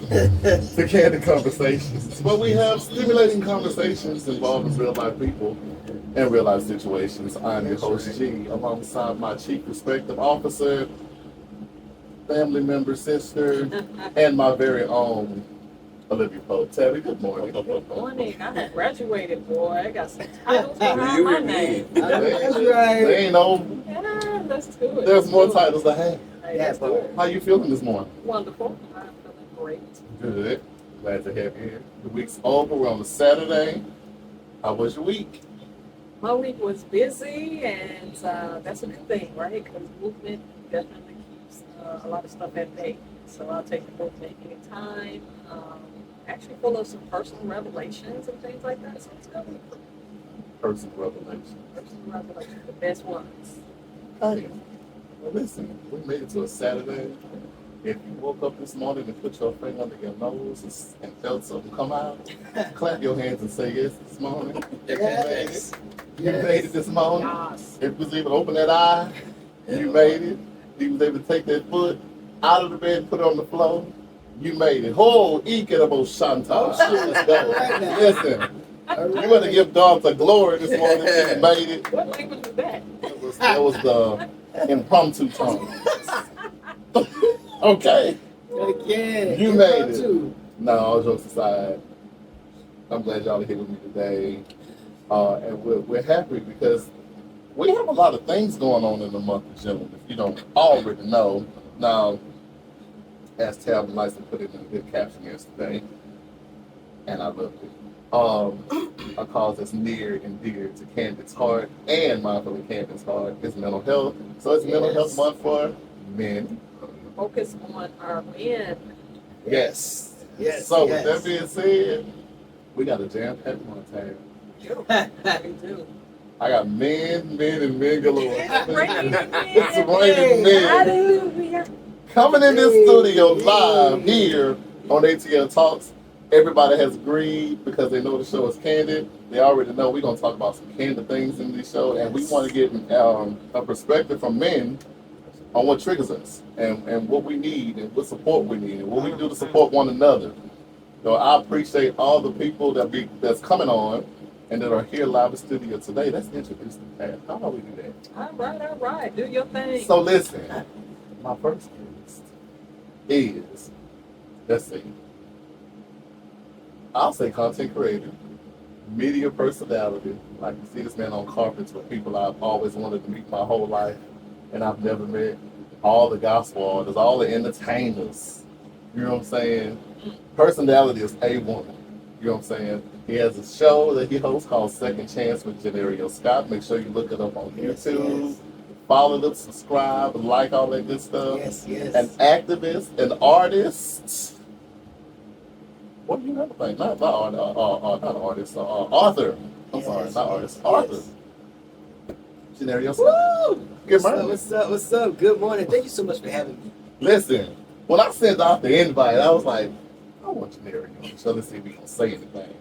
to Candid Conversations, where we have stimulating conversations involving real life people and real life situations. I'm your host G, alongside my chief respective officer, family member, sister, and my very own Olivia Pope. Tabby, good morning. Good morning. I have graduated, boy. I got some titles behind my name. That's right. They ain't no. Yeah, let's do it. There's more titles to have. Hey, let's do it. How you feeling this morning? Wonderful. I'm feeling great. Good. Glad to have you here. The week's over. We're on a Saturday. How was your week? My week was busy, and that's a good thing, right? Because movement definitely keeps a lot of stuff at bay. So I'll take the movement anytime. Actually full of some personal revelations and things like that. So it's going to be cool. Personal revelation. Personal revelations, the best ones. Hey, well, listen, we made it to a Saturday. If you woke up this morning and put your finger under your nose and felt something come out, clap your hands and say yes this morning. Yes. You made it this morning. Yes. If you was able to open that eye, you made it. You was able to take that foot out of the bed and put it on the floor. You made it. Oh, Ikirabo Shanta. Let's go. Listen, you want to give God the glory this morning. You made it. What language was that? That was the impromptu tongue. Okay. Again. You made it. No, all jokes aside, I'm glad y'all are here with me today. And we're happy because we have a lot of things going on in the month of June, if you don't already know. Now, as Tab likes to put it in a good caption yesterday, and I loved it. A cause that's near and dear to Candid's heart and mindfully Candid's heart is mental health. So it's Mental Health Month for men. Focus on our men. Yes. Yes. So yes. with that being said, we got a jam-packed one, Tab. We do. I got men and men galore. It's raining men. It's raining men. Hallelujah. Coming in this studio live here on ATL Talks. Everybody has agreed because they know the show is Candid. They already know we're going to talk about some candid things in this show, and we want to get a perspective from men on what triggers us and what we need and what support we need and what we do to support one another. So I appreciate all the people that's coming on and that are here live in studio today. Let's introduce them. Pat. How about we do that? All right. Do your thing. So listen, my first guest is, let's see, I'll say content creator, media personality. Like you see this man on carpets with people I've always wanted to meet my whole life and I've never met. All the gospel artists, all the entertainers. You know what I'm saying? Personality is A1. You know what I'm saying? He has a show that he hosts called Second Chance with Johnerio Scott. Make sure you look it up on YouTube. Yes. Follow them, subscribe, like all that good stuff. Yes. An activist, an artist. What do you have to think? Not artist, author. I'm sorry, not artist, author. Johnerio Scott. Woo! Good morning. What's up? Good morning. Thank you so much for having me. Listen, when I sent out the invite, I was like, I want Johnerio on the show. Let's see if he can say anything.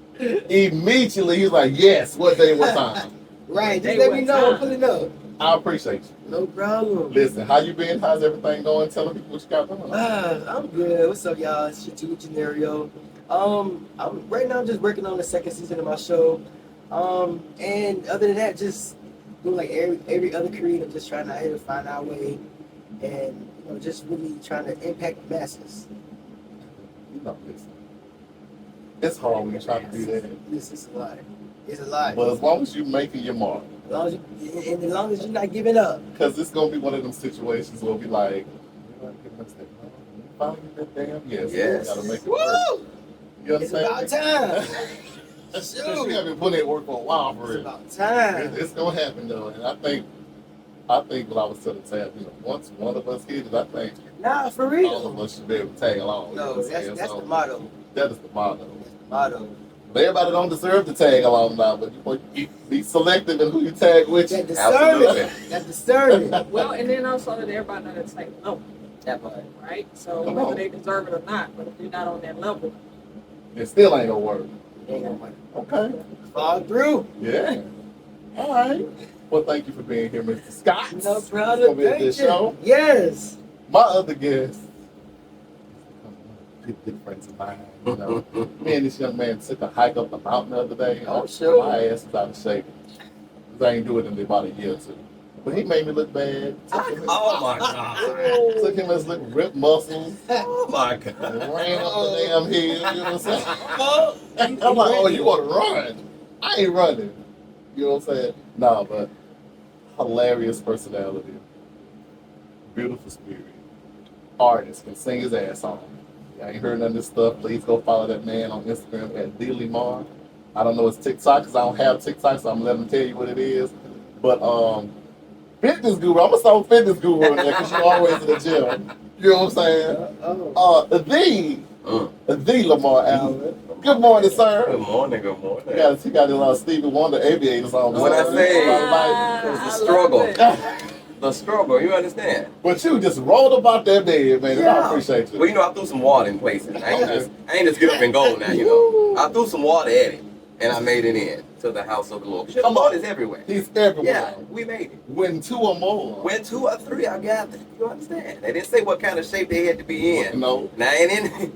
Immediately, he was like, yes, what day, what time? Right, just Hey, let what me know. time? Put it up. I appreciate you. No problem. Listen, how you been? How's everything going? Tell people what you got going on. I'm good. What's up, y'all? It's your two Johnerio. I'm right now just working on the second season of my show. And other than that, just doing like every other creative, just trying to find our way, and just really trying to impact the masses. You know, listen. It's hard when you try to do that. This is a lot. It's a lot. But as long as you're making your mark, As long as you're not giving up. because it's going to be one of them situations where it'll be like, finally get that damn yes. Yes. You got to make it work. Woo! You It's understand? about time. You got to be putting in work for a while for It's it. about time. It's gonna happen though, and I think what I was telling Tab, once one of us hit it, I think Nah, for all real. of us should be able to tag along. You know No, what I'm saying? that's So the motto. that is the motto. That's the motto. But everybody don't deserve to tag along now, but you want to be selective in who you tag with. That Absolutely. discernment. That discernment. Well, and then also that everybody know that same level, That part. right? So Come whether on. they deserve it or not, but if you're not on that level, It still ain't gonna work. Ain't gonna work. Okay. Fall through. Yeah. All right. Well, thank you for being here, Mr. Scott. No Gonna problem. be at Thank this you. show. Yes. My other guest. good friends of mine. You know, me and this young man took a hike up the mountain the other day. Oh, sure. My ass was out of shape. 'Cause I ain't do it in about a year or two. But he made me look bad. Oh my God. Took him his little ripped muscles. Oh my And God. ran up the damn hill. You know what I'm saying? I'm like, oh, you want to run? I ain't running. You know what I'm saying? No, but hilarious personality, beautiful spirit, artist, can sing his ass off. I ain't heard none of this stuff. Please go follow that man on Instagram at LaMarr. I don't know his TikTok because I don't have TikTok, so I'm gonna let him tell you what it is. But fitness guru, I'm gonna start fitness guru in there because you're always in the gym. You know what I'm saying? The LaMarr Allen. Good morning, sir. Good morning, good morning. He got a lot of Stevie Wonder aviators on. What I say, Like, it was I the love struggle. it. The struggle, you understand? but you just rolled about that bed, man, and I appreciate you. Well, you know, I threw some water in places. I ain't just get up and go now, you know. I threw some water at it, and I made it in to the house of the Lord. The Lord is everywhere. He's everywhere. Yeah, we made it. When two or more. When 2 or 3 are gathered, you understand? They didn't say what kind of shape they had to be in. No. Now, I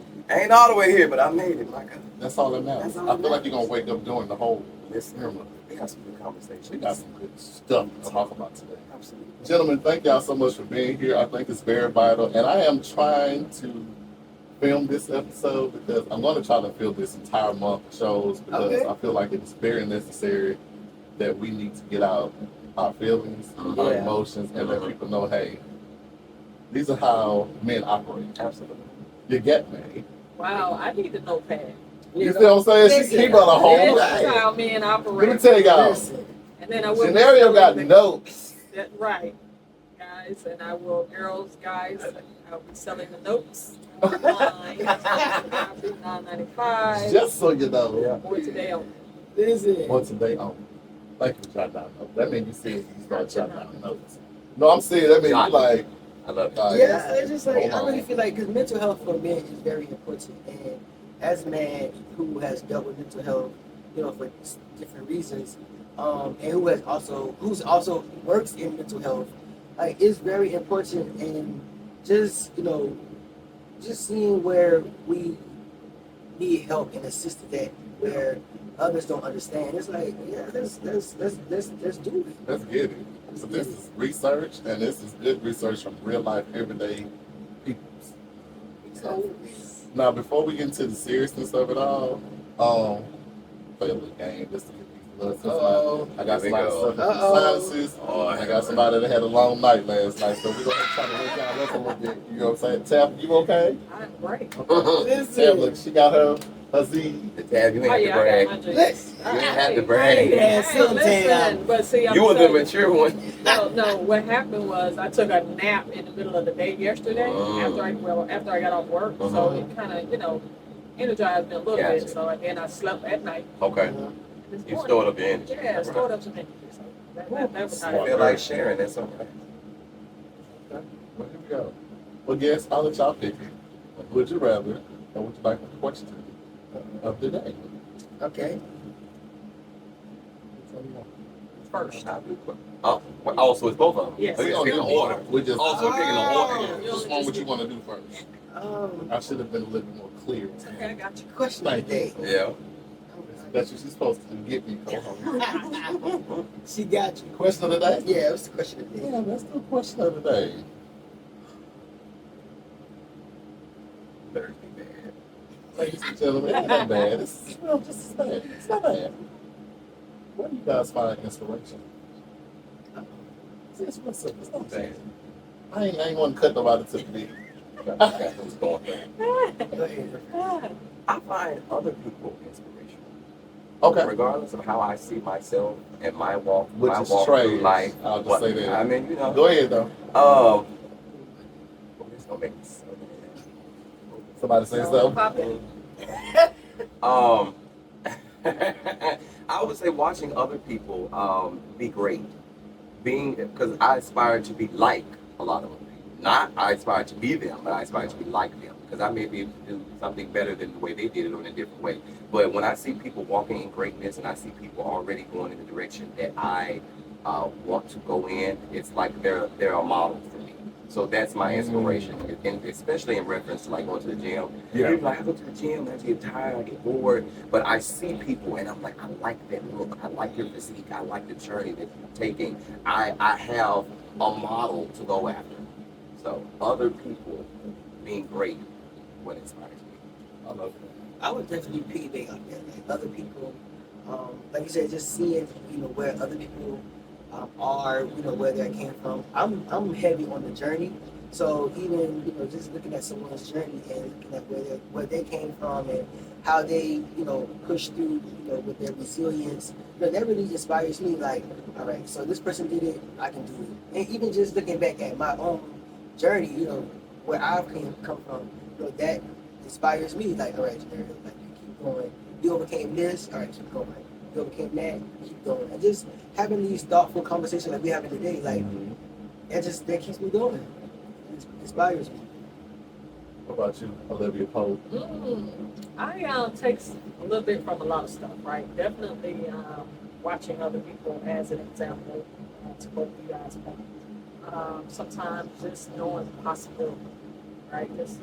ain't all the way here, but I made it, my God. That's all that matters. That's all I that feel like you're going to wake up during the whole Listen, sermon. we got some good conversations. We got some good stuff to talk about today. Absolutely. Gentlemen, thank y'all so much for being here. I think it's very vital. And I am trying to film this episode because I'm going to try to fill this entire month of shows because I feel like it's very necessary that we need to get out our feelings, our emotions, and let people know, hey, these are how men operate. Absolutely. You get me? Wow, I need a notepad. You see what I'm saying? She keep on a whole That's lot. how men operate. Let me tell y'all, And then I will. Johnerio got notes. That's right, guys, and I will, girls, guys, I'll be selling the notes online. $9.95. Just so you know. More today only. Once a day on. Thank you for jotting down notes. That means you serious. You start jotting down notes. No, I'm serious. That means you like. I love it. Yeah, it's just like, I hold really on. feel like, because mental health for men is very important. And as a man who has dealt with mental health, you know, for different reasons, and who's also works in mental health, like, it's very important. And just, you know, just seeing where we need help and assistance at, where others don't understand. It's like, yeah, let's do it. Let's get it. So this is research, and this is good research from real life, everyday people. So, now, before we get into the seriousness of it all, play a little game just to get these blood. I got Here we somebody go. suffering from sinuses. Oh, I got somebody that had a long night last night, so we're gonna try to wake y'all up a little bit. You know what I'm saying? Tab, you okay? I'm great. Tab, look, she got her Z. The tab, you ain't Oh, have to yeah, I brag. got my drinks. You ain't have to brag. Yeah, some Listen, tab. but see, I'm You were the saying- mature one. No, what happened was I took a nap in the middle of the day yesterday after I got off work. So it kind of, energized me a little Gotcha. bit. So then I slept at night. Okay. This You morning- stored up your energy. Yeah, stored up some energy. So that was how I it feel was. like sharing this. Okay. Well, here we go. Well, guess I'll let y'all pick it. Would you rather, or would you like the question of the day? Okay. First. Oh, so it's both of them. Yes. So you're picking the order. We just Also picking the order. just want what you want to do first. I should have been a little bit more clear. Okay, I got you. Question of the day. Yeah. That's what she's supposed to do. Get me, co-host. She got you. Question of the day? Yeah, what's the question of the day? Yeah, that's the question of the day. Better be bad. Ladies and gentlemen, it's not bad. It's just as bad. It's not bad. Where do you guys find inspiration? It's not bad. I ain't want to cut nobody to the beat. That's what's going on. Go ahead. I find other people inspirational. Okay. Regardless of how I see myself and my walk, Which my is walk trash. through life. I'll just say that. I mean, you know. Go ahead, though. It's gonna make me so Somebody say so. Pop it. I would say watching other people be great, because I aspire to be like a lot of them. Not I aspire to be them, but I aspire to be like them, because I may be able to do something better than the way they did it or in a different way. But when I see people walking in greatness and I see people already going in the direction that I want to go in, it's like they're a model for me. So that's my inspiration, and especially in reference to like going to the gym. Yeah. People like, I go to the gym, I get tired, I get bored, but I see people and I'm like, I like that look, I like your physique, I like the journey that you're taking. I have a model to go after. So other people being great what inspires me. I love I would definitely piggyback on that. Like other people, like you said, just seeing where other people are, where they came from. I'm heavy on the journey, so even just looking at someone's journey and looking at where they came from and how they pushed through with their resilience, that really inspires me. Like, all right, so this person did it, I can do it. And even just looking back at my own journey, where I've come from, that inspires me. Like, all right, Johnerio, like you keep going. You overcame this, all right, keep going. You overcame that, keep going. And just having these thoughtful conversations like we having today, like that keeps me going. It inspires me. What about you, Olivia Pope? I takes a little bit from a lot of stuff, right? Definitely watching other people as an example to both you guys' point. Sometimes just knowing the possibility, right? Just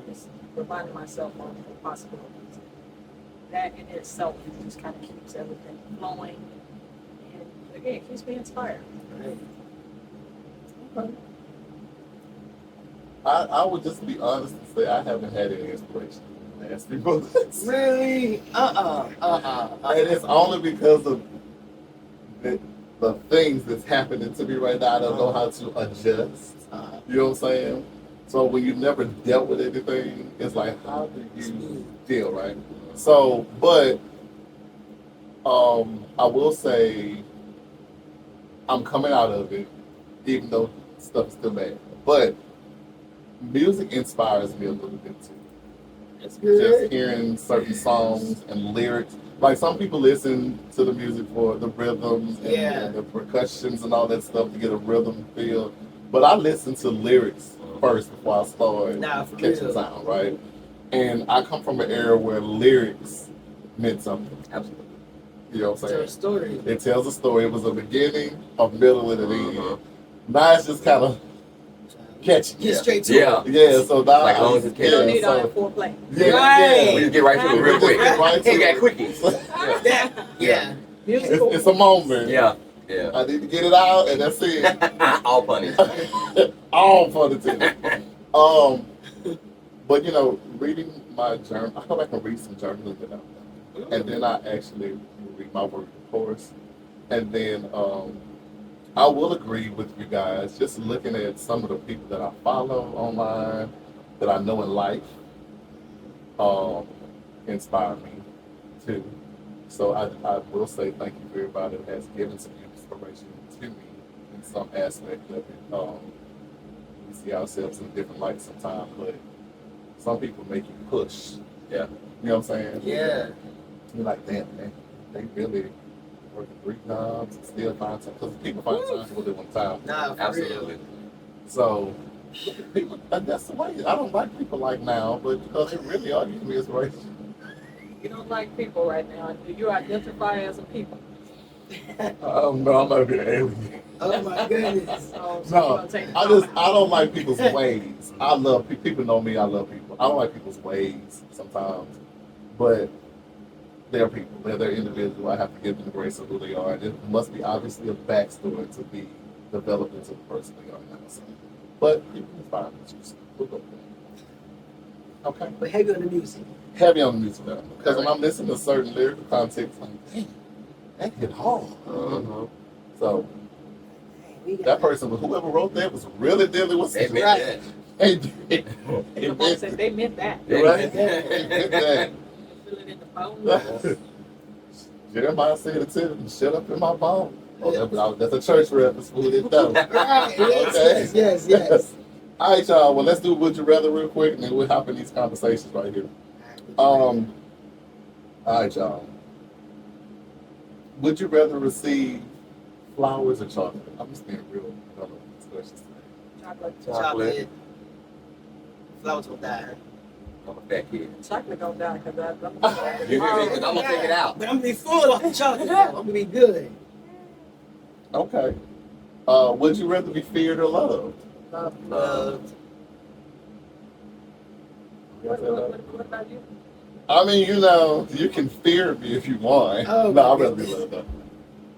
reminding myself of the possibilities. That in itself just kind of keeps everything flowing, and again keeps me inspired. Right. Okay. I would just be honest and say I haven't had any inspiration in the last few months. Really? And it's only because of the things that's happening to me right now. I don't know how to adjust. You know what I'm saying? So when you've never dealt with anything, it's like, how do you feel, right? So, but I will say I'm coming out of it, even though stuff is still bad. But music inspires me a little bit too. That's good. Just hearing certain songs and lyrics. Like some people listen to the music for the rhythms and the percussions and all that stuff to get a rhythm feel. But I listen to lyrics first before I start catching sound, right? And I come from an era where lyrics meant something. Absolutely. You know what I'm saying? Tell a story. It tells a story. It was a beginning, a middle, and an end. Now it's just kind of catchy. Get straight to it. Yeah, so now Like long as it's You don't catchy. need all that foreplay. Right. We just get right to it real quick. Right to We got it. quickies. Yeah. Musical. It's a moment. Yeah. I need to get it out, and that's it. All funny. All fun intended. But reading my journal, I go back and read some journalism, and then I actually read my work, of course, and then I will agree with you guys. Just looking at some of the people that I follow online, that I know in life, inspire me too. So I will say thank you for everybody that has given some inspiration to me in some aspect of it. We see ourselves in a different light sometimes, but some people make you push. Yeah. You know what I'm saying? Yeah. You're like, damn, man, they really working 3 jobs and still find time. Because people find time to live one time. Nah, for Absolutely. real. So, people, that's the way. I don't like people like now, but because they really are giving me inspiration. You don't like people right now. Do you identify as a people? No, I'm not being alien. Oh my goodness. So you No, don't take I don't like people's ways. I love people know me. I love people. I don't like people's ways sometimes, but they're people. They're individual. I have to give them the grace of who they are. And it must be obviously a backstory to be developed into the person they are now. So, but people inspire me. We'll go with that. Okay. But heavy on the music. Heavy on the music though, because when I'm listening to certain lyrical context, I'm like, damn, that hit hard. So. That person, whoever wrote that, was really dealing with They some meant The boss said they meant that. Right? They meant that. Feel it in the bone. Jeremiah said it to them, shut up in my bone. Oh, that's a church reference. Who didn't know? Right. Okay. Yes. All right, y'all. Well, let's do Would You Rather real quick, and then we'll hop in these conversations right here. All right, y'all. Would you rather receive flowers or chocolate? I'm just being real with these questions today. Chocolate. Flowers will die. I'm a fat kid. Chocolate don't die because I'm I'm gonna figure it out. But I'm gonna be full off the chocolate. I'm gonna be good. Okay. Would you rather be feared or loved? Love. Love. What about you? I mean, you know, you can fear me if you want. Oh, No, my I'd rather be goodness. loved though.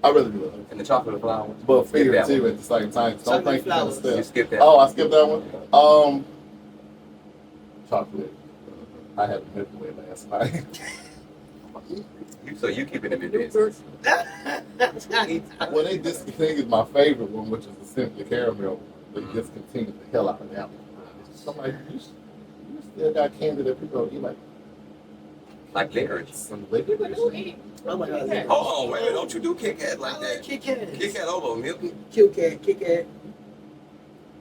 I'd rather be loved. And the chocolate flowers. But Skip fear that too one. at the same time. Don't Chocolate think you're gonna flowers. You step. skip that Oh, one. I skipped that one. Chocolate. I had a Milky Way last night. So you keeping them in New business. person. Well, they discontinued my favorite one, which is the Simply Caramel. They discontinued the hell out of that one. So I'm like, you still got candy that people don't eat like Like licorice. some People liquor. do eat. Oh my God. Yeah. Oh, wait, don't you do Kit Kat like that. Kit Kat. Kit Kat over Milky. Kit Kat. Kit Kat.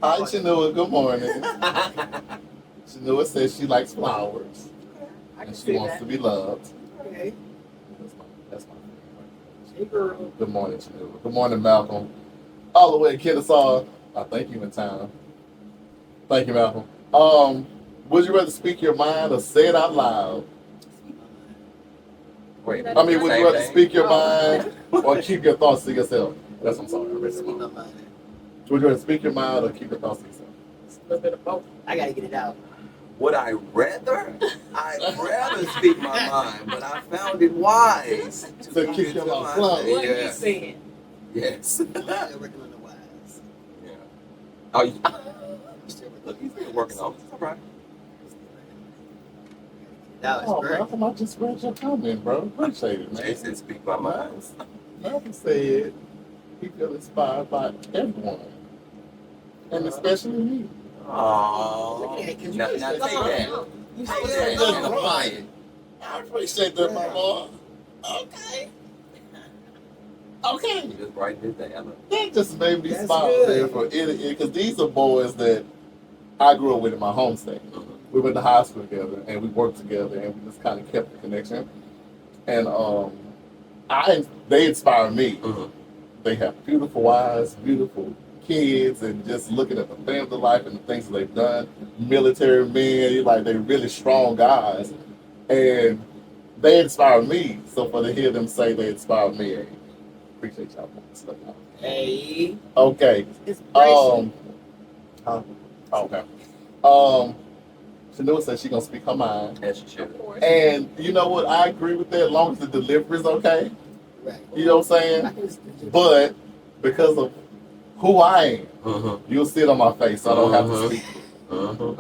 Hi, Chinua. Good morning. Chinua says she likes flowers I can and she see wants that. to be loved. Okay. That's my favorite. Hey, girl. Good morning, Chinua. Good morning, Malcolm. All the way in Kennesaw. I think you in town. Thank you, Malcolm. Would you rather speak your mind or say it out loud? Wait, I mean, would you same rather thing? speak your mind or keep your thoughts to yourself? That's what I'm sorry. I read it Speak wrong. my mind. Would you rather speak your mind or keep your thoughts to yourself? It's a little bit of both. I gotta get it out. Would I rather? I'd rather speak my mind, but I found it wise To keep your mouth closed. What are you Yes. saying? Yes. Still working on the wise. Yeah. Oh, you, Still working look, he's been working on it. It's all right. Now it's Oh, burnt. Malcolm, I just read your comment, bro. Appreciate it, man. Jason, speak my mind. Malcolm said he feel inspired by everyone, and especially me. Oh. Yeah, 'cause you Now just- take that. You I was said just no. crying. I appreciate that, my boy. Okay. Okay. You just write this down. That just made me That's smile good. there for it because these are boys that I grew up with in my home state. We went to high school together and we worked together and we just kind of kept the connection. And they inspire me. Mm-hmm. They have beautiful wives, beautiful kids, and just looking at the family life and the things that they've done. Military men, like they're really strong guys, and they inspire me. So for to hear them say they inspire me, I appreciate y'all putting stuff out. Hey. Okay. Inspiration. Huh? Okay. Chanel said she gonna speak her mind, As you should. Of course. and you know what? I agree with that, as long as the delivery is okay. Right. You know what I'm saying? But because of who I am, Mm-hmm. you'll see it on my face, so I don't have to speak. Mm-hmm. Oh,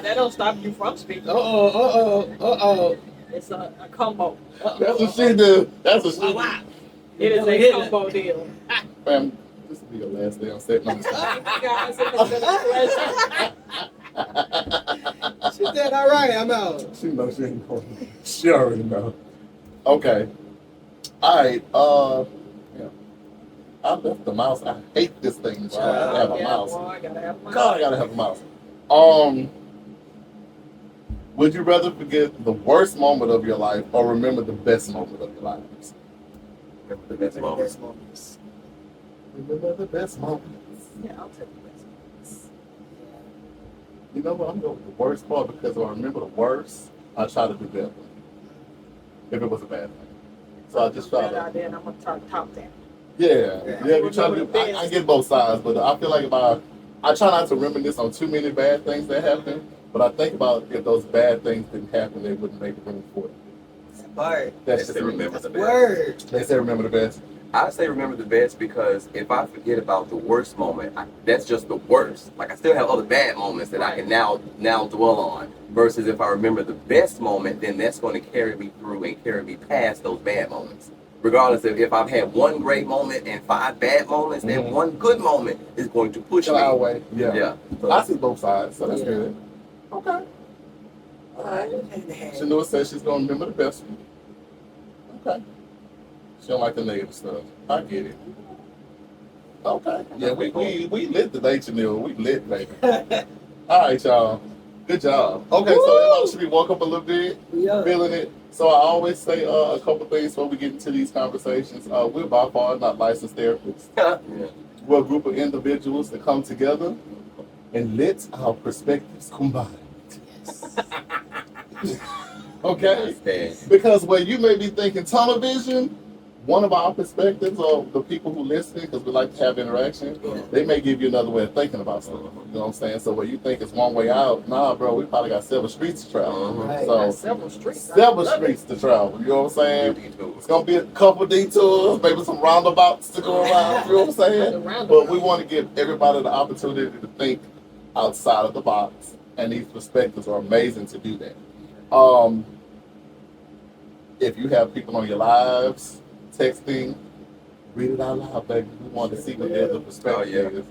that don't stop you from speaking. Uh-oh. It's a combo. That's what she do. That's what she do. Wow. It is a combo deal. Fam, this will be your last day on set. No, I'm just kidding. Thank you guys. It has been a pleasure. She said, all right, I'm out. She knows she ain't going. She already know. Okay. All right. Yeah. I left the mouse. I hate this thing. So I gotta have a Yeah, mouse. boy, I gotta have my God, I gotta have a mouse. Would you rather forget the worst moment of your life or remember the best moment of your life? Remember the best moments. moments. Remember the best moments. Yeah, I'll take the best. You know what? I'm going with the worst part because if I remember the worst, I try to do better. If it was a bad thing. So I just try Bad to. idea, and I'm gonna try to top that. Yeah. You try to Remember do. the I best. get both sides, but I feel like if I try not to reminisce on too many bad things that happen, but I think about if those bad things didn't happen, they wouldn't make room for it. That part. That's They just say me. remember the best. Word. They say remember the best. I say remember the best because if I forget about the worst moment, that's just the worst. Like I still have other bad moments that I can now dwell on. Versus if I remember the best moment, then that's going to carry me through and carry me past those bad moments. Regardless of if I've had one great moment and 5 bad moments, then Mhm. one good moment is going to push Go our me. way. Yeah. Yeah. So I see both sides, so that's Yeah. good. Okay. All right. Hand to hand. Chanel says she's gonna remember the best one. Okay. She don't like the negative stuff. I get it. Okay. Yeah, we lit today, Chanel. We lit, baby. All right, y'all. Good job. Okay, so everybody should be woke up a little bit, Yeah. feeling it. So I always say a couple things before we get into these conversations. We're by far not licensed therapists. yeah. We're a group of individuals that come together and let our perspectives combine. Yes. Okay? Understand. Because where you may be thinking tunnel vision, one of our perspectives of the people who listen, because we like to have interaction, they may give you another way of thinking about stuff. You know what I'm saying? So where you think it's one way out, nah, bro, we probably got several streets to travel. Right. So Several streets. several streets to travel. You know what I'm saying? It's gonna be a couple detours, maybe some roundabouts to go around. You know what I'm saying? But we want to give everybody the opportunity to think outside of the box, and these perspectives are amazing to do that. If you have people on your lives texting, read it out loud, baby. We want to see what their other perspective is.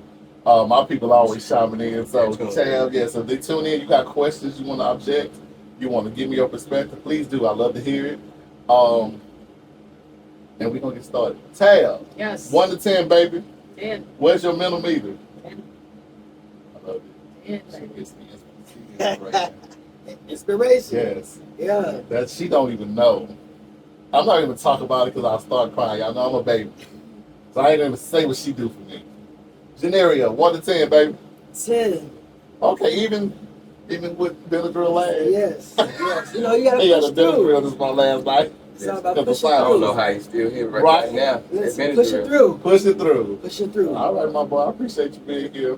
My people are always chiming in. So, Chad, so if they tune in, you got questions, you want to object, you want to give me your perspective, please do. I love to hear it. And we're going to get started. Tab, Yes. 1 to 10, baby. 10. Where's your mental meter? 10. I love it. 10. She gets me inspiration. Inspiration. Yes. Yeah. That she don't even know. I'm not even talking about it because I'll start crying. Y'all know I'm a baby. So I ain't even say what she do for me. Johnerio, 1 to 10, baby. 10. Okay, even with Benadryl last. Yes. Yes. You know, you gotta He had push a Benadryl through. this one last night. It's all about Because pushing the I don't know through. how he's still here Right. right now. Listen, push it through. Push it through. Push it through. All right, my boy. I appreciate you being here.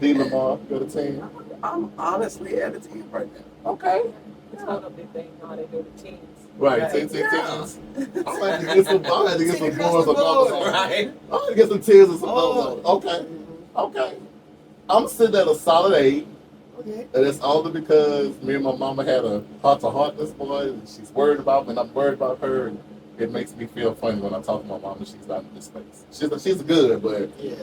D. LaMarr, go to 10. I'm honestly at a 10 right now. Okay. It's one of the things how they do the teams. Right, Right. 10, 10, Yeah. 10s. I had to get some boys or Across the numbers board. on. Right. I had to get some tears or some Oh. numbers on. Okay. Okay. I'm sitting at a solid 8. Okay. And it's only because me and my mama had a heart-to-heart this morning. And she's worried about me, and I'm worried about her. And it makes me feel funny when I talk to my mama. She's not in this space. She's good, but Yeah.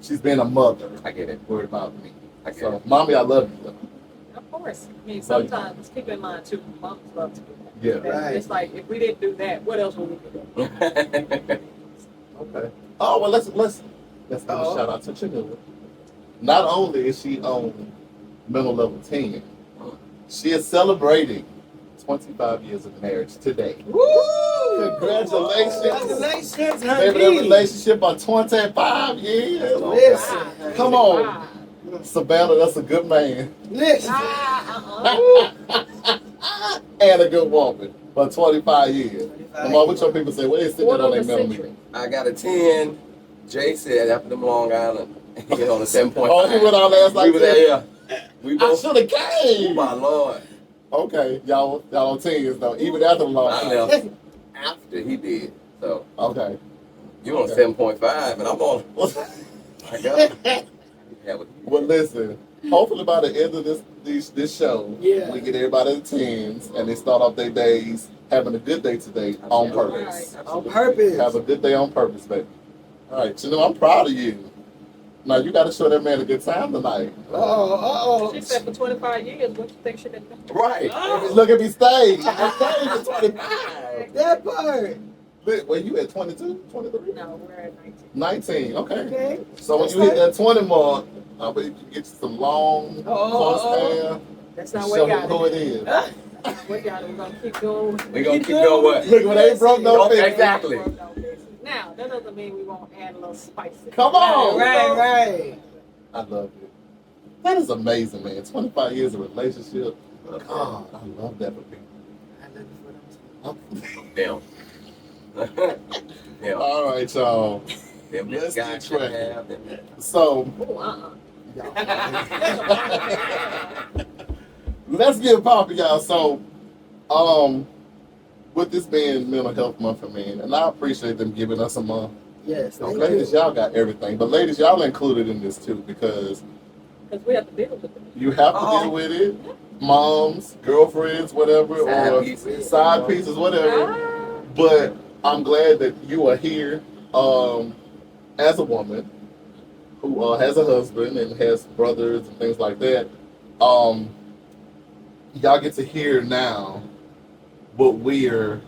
she's been a mother. I get it. Worried about me. I get So, it. mommy, I love you. Though. Of course. I mean, sometimes keep in mind too, moms love to do that. Yeah. Right. It's like if we didn't do that, what else would we be doing? Okay. Oh well, let's give a shout out to Chandler. Not only is she on mental level 10, she is celebrating 25 years of marriage today. Woo! Congratulations. Congratulations, Maybe that honey. relationship on 25 years. Listen. Come on. Savannah, that's a good man. Listen. And a good woman for 25 years. Come on, what your people say? What they sitting What on on their the mental century? meter? I got a 10. Jay said after them Long Island, he on a 7.5. Oh, he went out last night. We were there, yeah. We I both. should have Oh came. my Lord. Okay, y'all on 10s though. Even after the long I time. left after he did. So Okay. you on Okay. 7.5 and I'm on. My God. Yeah, Well, listen. Hopefully by the end of this show, Yeah. we get everybody in 10s and they start off their days having a good day today on purpose. On purpose. Have a good day on purpose, baby. All right, you know I'm proud of you. Now you got to show that man a good time tonight. She said for 25 years, what you think she did? right. Look at me stayed. I stayed for 25. That part. Wait, you at 22, 23? No, we're at 19. 19, okay. Okay. So when you hit that 20 mark, I bet you can get you some long, coarse hair. That's not Show what them who y'all it is. We're gonna keep going. We're going to keep going what? Look, when they broke no Okay. fix. Exactly. Now, that doesn't mean we won't add a little spice. in it. Come on. Right. I love it. That is amazing, man. 25 years of relationship. God, I love that for people. Damn. Yeah. All right, y'all. Them Let's guys get should cracking. have them. So, Ooh, let's get popping, y'all. So, with this being Mental Health Month for men, and I appreciate them giving us a month. Yes. So Thank ladies, you. y'all got everything, but ladies, y'all included in this too because Because we have to deal with it. you have to deal with it. Moms, girlfriends, whatever, Side or pieces. side pieces, whatever. But I'm glad that you are here as a woman who has a husband and has brothers and things like that. Y'all get to hear now what we're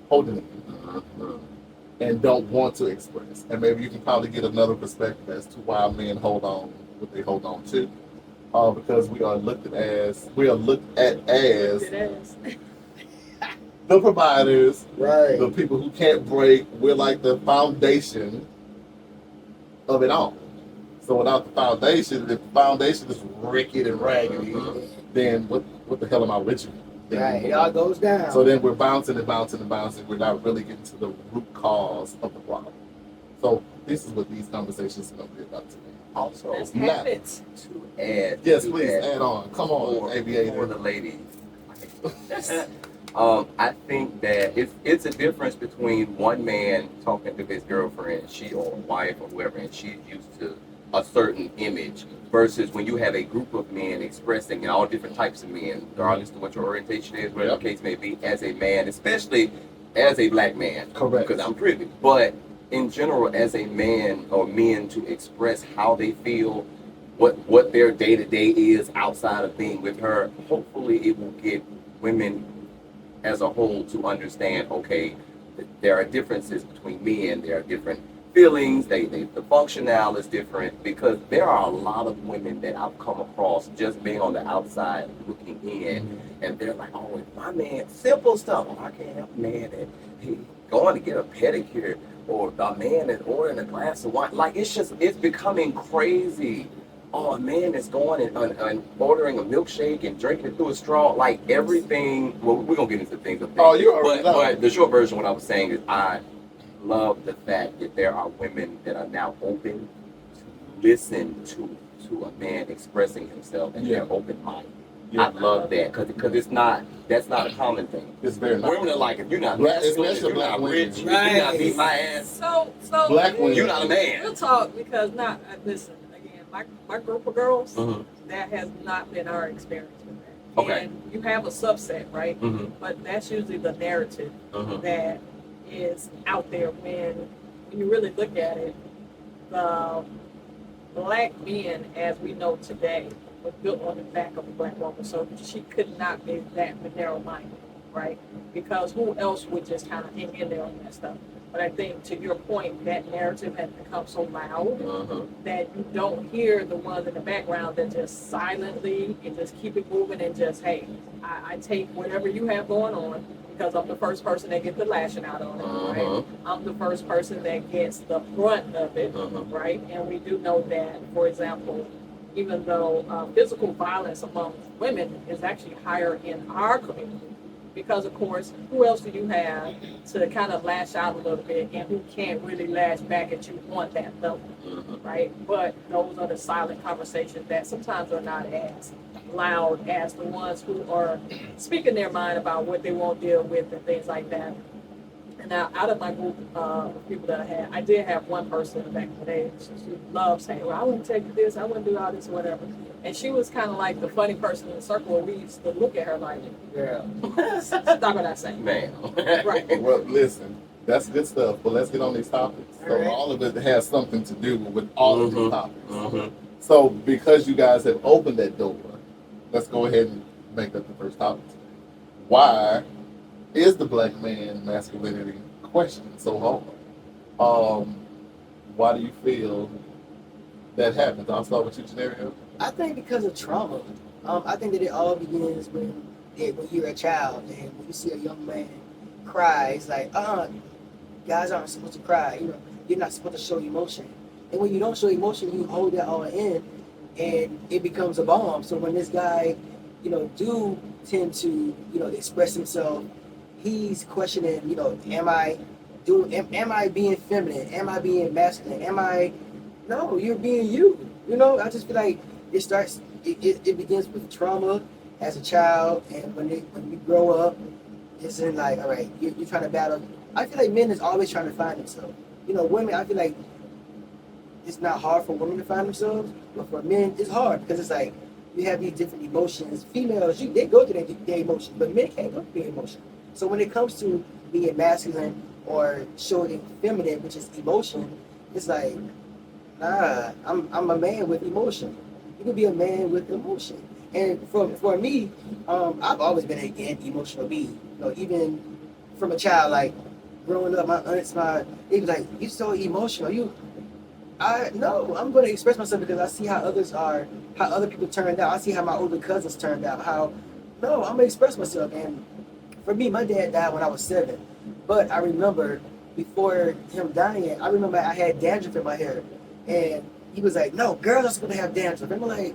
holding and don't want to express. And maybe you can probably get another perspective as to why men hold on what they hold on to. Because we are looked at as It is. the providers, Right. the people who can't break. We're like the foundation of it all. So without the foundation, if the foundation is rickety and raggedy, then what the hell am I with you? then Right, we it move all on. goes down. So then we're bouncing and bouncing and bouncing. We're not really getting to the root cause of the problem. So this is what these conversations are going to be about today. Also, That's Now, habits. to add, yes, to please add add on. Come on, for aviator. the ladies. I think that it's a difference between one man talking to his girlfriend, she or wife or whoever, and she's used to a certain image, versus when you have a group of men expressing, and all different types of men, regardless of what your orientation is, whatever Yep. the case may be, as a man, especially as a black man, Correct. because I'm privy, but in general, as a man or men to express how they feel, what their day to day is outside of being with her, hopefully it will get women as a whole to understand, okay, there are differences between men, there are different feelings, the functionale is different, because there are a lot of women that I've come across just being on the outside looking in, and they're like, oh, my man, simple stuff, oh, I can't help a man that he going to get a pedicure, or a man is ordering a glass of wine. Like, it's becoming crazy. Oh, a man is going and ordering a milkshake and drinking it through a straw. Like, everything. Well, we're gonna get into things of things. Oh, you already know. But the short version, what I was saying is, I love the fact that there are women that are now open to listen to a man expressing himself, and Yeah. they're open minded. Yeah. I love that because that's not a common thing. It's very nice. Women are like, if you're not Black- masculine, if especially you're not black rich, women. if you're not beat my ass, So Black women. you're not a man. We'll talk because listen, again, my group of girls, Mhm. that has not been our experience with that. Okay. And you have a subset, right? Mhm. But that's usually the narrative Mhm. that is out there when you really look at it. The black men, as we know today, was built on the back of a black woman, so she could not be that narrow-minded, right? Because who else would just kind of hang in there on that stuff? But I think, to your point, that narrative has become so loud Mhm. that you don't hear the ones in the background that just silently and just keep it moving and just, hey, I take whatever you have going on because I'm the first person that gets the lashing out on it, right? Mhm. I'm the first person that gets the brunt of it, Mhm. right? And we do know that, for example, even though physical violence among women is actually higher in our community, because of course, who else do you have to kind of lash out a little bit and who can't really lash back at you on that level, Mhm. right? But those are the silent conversations that sometimes are not as loud as the ones who are speaking their mind about what they won't deal with and things like that. And now, out of my group of people that I did have one person back in the day. She loved saying, "Well, I wouldn't take this, I wouldn't do all this, or whatever." And she was kind of like the funny person in the circle where we used to look at her like, "Girl, stop what I say." Man. Right. Well, listen, that's good stuff. But let's get on these topics. So Alright. all of it has something to do with all of these Mhm. topics. Mhm. So because you guys have opened that door, let's go ahead and make that the first topic. Why is the black man masculinity question so hard? Why do you feel that happens? I'll start with you, Johnerio. I think because of trauma. I think that it all begins when you're a child and when you see a young man cry, it's like, guys aren't supposed to cry. You know, you're not supposed to show emotion. And when you don't show emotion, you hold that all in, and it becomes a bomb. So when this guy, do tend to, express himself, he's questioning, am I being feminine? Am I being masculine? No, you're being you. I just feel like it begins with trauma as a child, and when you grow up, it's in like, all right, you're trying to battle. I feel like men is always trying to find themselves. Women, I feel like it's not hard for women to find themselves, but for men, it's hard because it's like you have these different emotions. Females, they go through their emotions, but men can't go through their emotions. So when it comes to being masculine or showing feminine, which is emotion, it's like, nah, I'm a man with emotion. You can be a man with emotion. And for me, I've always been an emotional being. Even from a child, like growing up, my aunts, they was like, "You so emotional." No, I'm going to express myself because I see how other people turned out. I see how my older cousins turned out. I'm going to express myself. And for me, my dad died when I was 7. But I remember before him dying, I had dandruff in my hair. And he was like, "No, girls are supposed to have dandruff." And I'm like,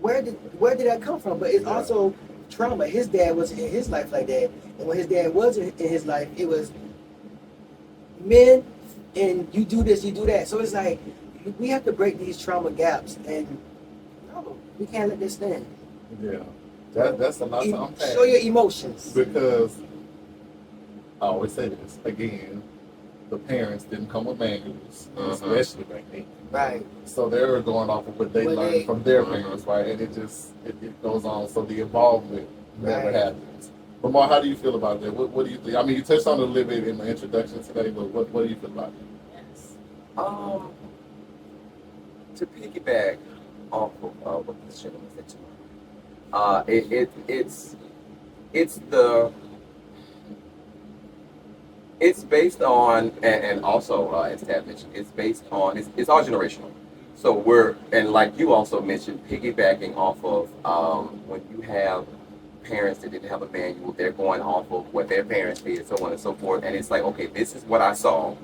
where did that come from? But it's also trauma. His dad wasn't in his life like that, and when his dad was in his life, it was men, and you do this, you do that. So it's like we have to break these trauma gaps, and no, we can't let this stand. Yeah, that's a lot to unpack. Show your emotions. Because I always say this again, the parents didn't come with manuals, especially back then. Right. So they're going off of what they learned from their parents, right? And it goes on. So the involvement never happens. Lamar, how do you feel about that? What do you think? I mean, you touched on it a little bit in the introduction today, but what do you feel about it? Yes. To piggyback off of what this gentleman said to it's based on, and also as Tab mentioned, it's based on, it's all generational. So and like you also mentioned, piggybacking off of when you have parents that didn't have a manual, they're going off of what their parents did, so on and so forth. And it's like, okay, this is what I saw.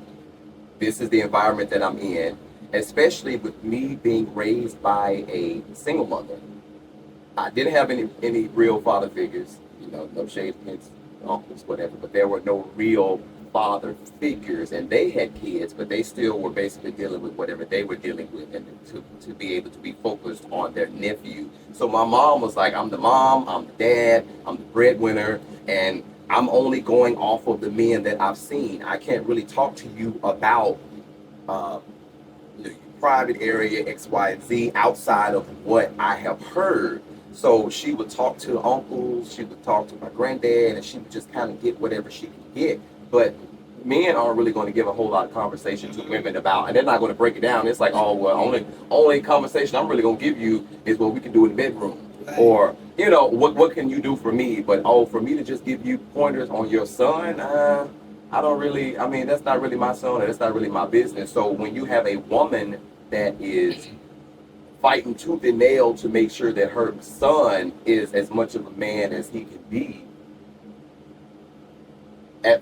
This is the environment that I'm in, especially with me being raised by a single mother. I didn't have any real father figures, no shade against uncles, whatever, but there were no real father figures, and they had kids, but they still were basically dealing with whatever they were dealing with, and to be able to be focused on their nephew. So my mom was like, I'm the mom, I'm the dad, I'm the breadwinner, and I'm only going off of the men that I've seen. I can't really talk to you about private area X, Y, and Z outside of what I have heard. So she would talk to uncles, she would talk to my granddad, and she would just kind of get whatever she could get. But men aren't really going to give a whole lot of conversation to women about, and they're not going to break it down. It's like, oh, well, only conversation I'm really going to give you is what we can do in the bedroom. Right. Or, what can you do for me? But, for me to just give you pointers on your son, I don't really, that's not really my son, and that's not really my business. So when you have a woman that is fighting tooth and nail to make sure that her son is as much of a man as he can be,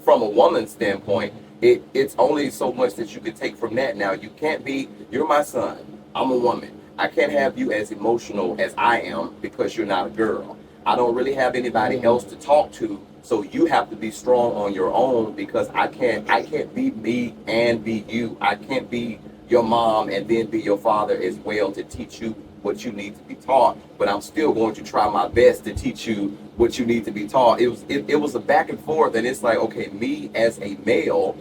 from a woman's standpoint, it's only so much that you can take from that. Now, you're my son, I'm a woman. I can't have you as emotional as I am because you're not a girl. I don't really have anybody else to talk to, so you have to be strong on your own, because I can't be me and be you. I can't be your mom and then be your father as well to teach you what you need to be taught, but I'm still going to try my best to teach you what you need to be taught. It was a back and forth, and it's like, okay, me as a male,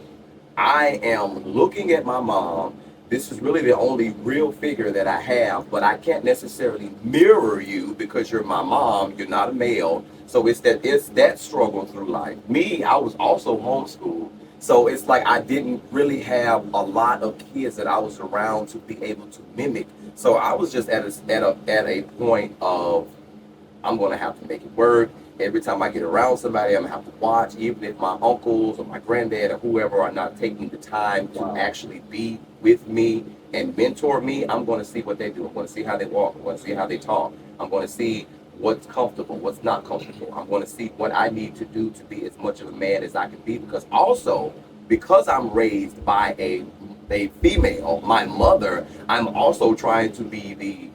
I am looking at my mom. This is really the only real figure that I have, but I can't necessarily mirror you because you're my mom, you're not a male. So it's that struggle through life. Me, I was also homeschooled. So it's like I didn't really have a lot of kids that I was around to be able to mimic. So I was just at a point of, I'm going to have to make it work. Every time I get around somebody, I'm going to have to watch, even if my uncles or my granddad or whoever are not taking the time to actually be with me and mentor me. I'm going to see what they do. I'm going to see how they walk. I'm going to see how they talk. I'm going to see what's comfortable, what's not comfortable. I'm going to see what I need to do to be as much of a man as I can be, because I'm raised by a female, my mother, I'm also trying to be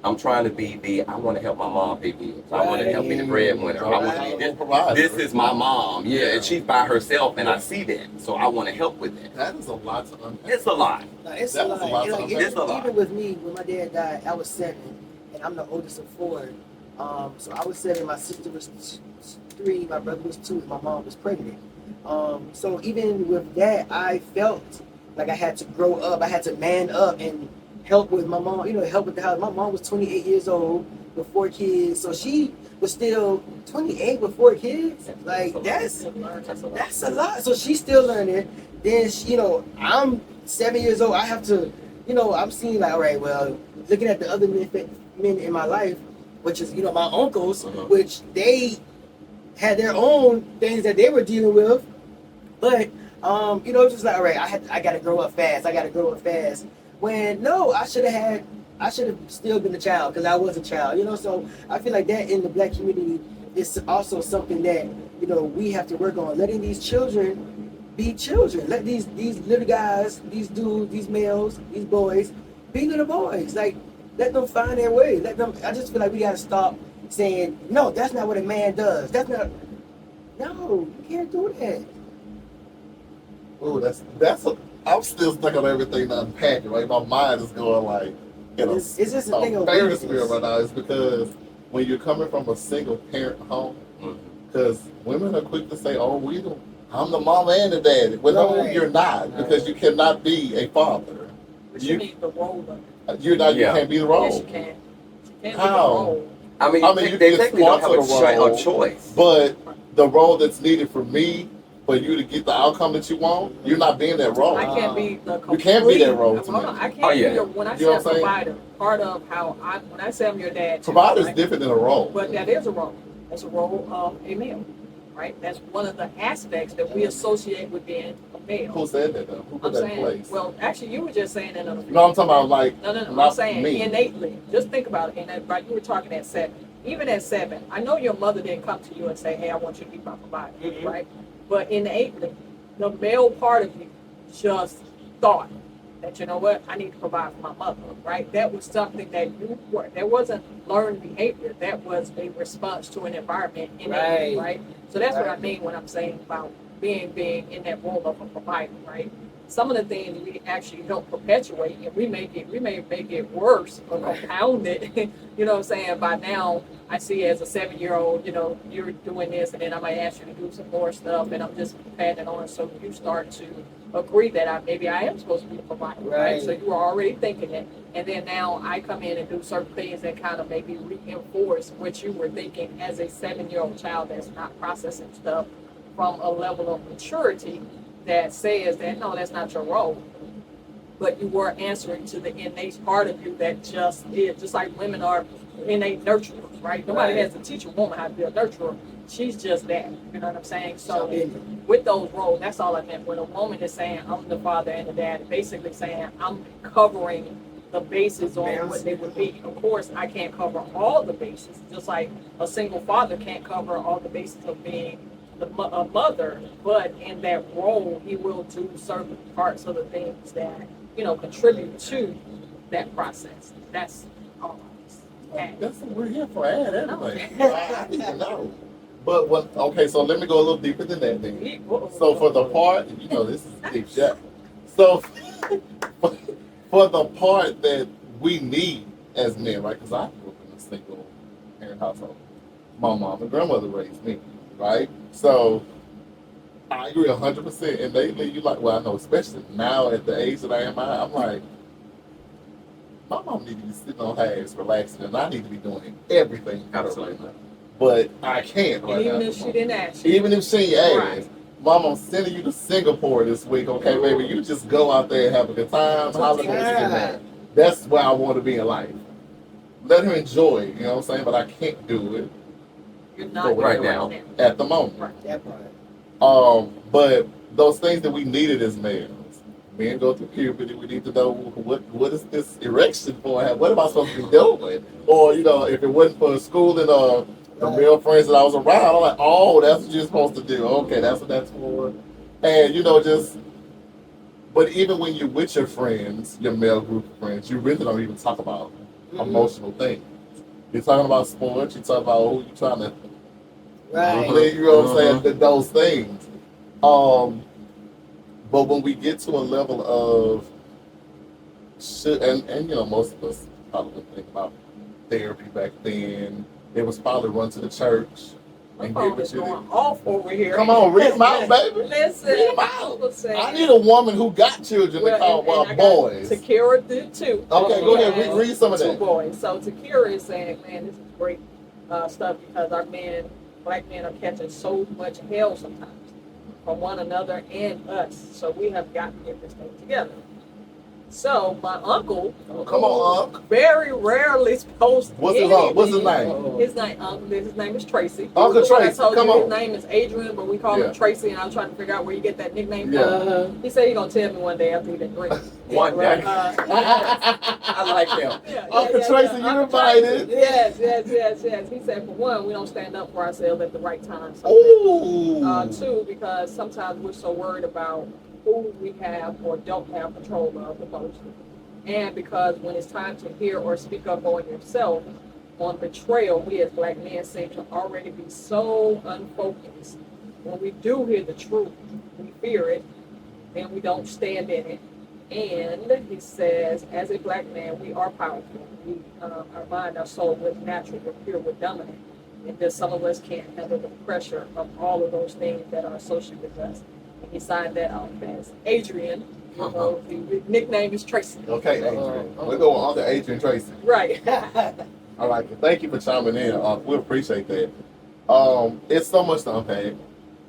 I want to help my mom pay bills. I want to help be the breadwinner. I want to be this is my mom. Yeah, and she's by herself, and I see that. So I want to help with that. That is a lot to unpack. It's a lot. No, it's a lot. It's a lot. Even with me, when my dad died, I was 7, and I'm the oldest of 4. So I was 7, my sister was 3, my brother was 2, and my mom was pregnant. So even with that, I felt like I had to grow up. I had to man up and help with my mom, help with the house. My mom was 28 years old with 4 kids. So she was still 28 with 4 kids. Like, that's a lot. So she's still learning. Then, I'm 7 years old. I have to, I'm seeing like, all right, well, looking at the other men in my life, which is, my uncles, which they had their own things that they were dealing with. But, just like, all right, I got to grow up fast. When, no, I should have still been a child, because I was a child, So I feel like that in the Black community is also something that, we have to work on, letting these children be children. Let these little guys, these dudes, these males, these boys, be little boys. Like, let them find their way. I just feel like we got to stop saying, no, that's not what a man does. That's not. No, you can't do that. Oh, I'm still stuck on everything to unpack it, right? My mind is going like, It's just a thing of Ferris weakness. wheel right now. It's because when you're coming from a single parent home, because women are quick to say, oh, I'm the mom and the daddy. Well, no, Right. you're not, because you cannot be a father. But you need the role of it. You can't be the role. Yes, you can. You can't How? be the role. I mean, you they get technically don't have parts of the role, a choice. But the role that's needed for me, for you to get the outcome that you want, you're not being that role. I can't be the complete. You can't be that role to Hold me. on, I can't Oh, yeah. be the, when I You know say what I'm saying? provider, part of how when I say I'm your dad, too, Provider's right? different than a role. But that is a role. That's a role of a male, right? That's one of the aspects that we associate with being a male. Who said that though? Who put I'm that in saying, place? well, actually, you were just saying that. No, I'm talking about like No. I'm not saying me. innately. Just think about it. Right? You were talking at 7. Even at 7, I know your mother didn't come to you and say, "Hey, I want you to be my provider," right? But innately, the male part of you just thought that, you know what, I need to provide for my mother, right? That was something that you were. That wasn't learned behavior. That was a response to an environment innately, right? So that's what I mean when I'm saying about being in that role of a provider, right? Some of the things we actually help perpetuate, and we may make it worse or compound it. You know what I'm saying? By now, I see as a 7-year-old, you know, you're doing this, and then I might ask you to do some more stuff, and I'm just patting it on, so you start to agree that maybe I am supposed to be a provider, right? So you are already thinking it, and then now I come in and do certain things that kind of maybe reinforce what you were thinking as a 7-year-old child that's not processing stuff from a level of maturity that says that no, that's not your role. But you were answering to the innate part of you that just is, just like women are innate nurturers, right? Nobody has to teach a woman how to be a nurturer. She's just that. You know what I'm saying? So with those roles, that's all I meant. When a woman is saying, I'm the father and the dad, basically saying, I'm covering the bases on what they would be. Of course, I can't cover all the bases, just like a single father can't cover all the bases of being a mother, but in that role, he will do certain parts of the things that, you know, contribute to that process. That's all. That's what we're here for. Add everything. I need to know. But okay, so let me go a little deeper than that then. So for the part, you know, this is deep shit. So for the part that we need as men, right? Because I grew up in a single parent household. My mom and grandmother raised me, right? So I agree 100%. And lately, you like, well, I know, especially now at the age that I am, I'm like, my mom need to be sitting on her ass, relaxing, and I need to be doing everything. Absolutely. But I can't right now. Even if she didn't ask you. Even if she asked. Right. Mom, I'm sending you to Singapore this week, okay, baby? You just go out there and have a good time. That's where I want to be in life. Let her enjoy it, you know what I'm saying? But I can't do it. You're not right now. At the moment. Right. That part. But those things that we needed as males. Men go through puberty. We need to know what is this erection for? What am I supposed to be doing? Or, you know, if it wasn't for school and the male friends that I was around, I'm like, oh, that's what you're supposed to do. Okay, that's what that's for. And, you know, but even when you're with your friends, your male group of friends, you really don't even talk about emotional things. You're talking about sports, you're talking about who you're trying to play, you know what I'm saying? Those things. But when we get to a level of and you know, most of us probably think about therapy back then. It was probably run to the church and get what you going off over here. Come on, read them out, baby. Listen, read them out. I need a woman who got children to call boys. Takira did too. Okay, go ahead, read some of that. 2 boys. So Takira is saying, man, this is great stuff because our black men are catching so much hell sometimes from one another and us. So we have got to get this thing together. So my uncle, come on, Unc. Very rarely posts. What's his name? His name is Tracy. Uncle Tracy, come on. His name is Adrian, but we call him Tracy, and I was trying to figure out where you get that nickname from. He said he's gonna tell me one day after he didn't drink. One day. I like him. Uncle Tracy, you invited. Yes. He said, for one, we don't stand up for ourselves at the right time. Two, because sometimes we're so worried about who we have or don't have control of the most. And because when it's time to hear or speak up on yourself, on betrayal, we as black men seem to already be so unfocused. When we do hear the truth, we fear it, and we don't stand in it. And he says, as a black man, we are powerful. Our mind, our soul, we're natural, we're pure, we're dominant. And just some of us can't handle the pressure of all of those things that are associated with us. And he signed that off as Adrian. The nickname is Tracy. Okay, Adrian. We're going on to Adrian Tracy. Right. All right. Thank you for chiming in. We appreciate that. It's so much to unpack.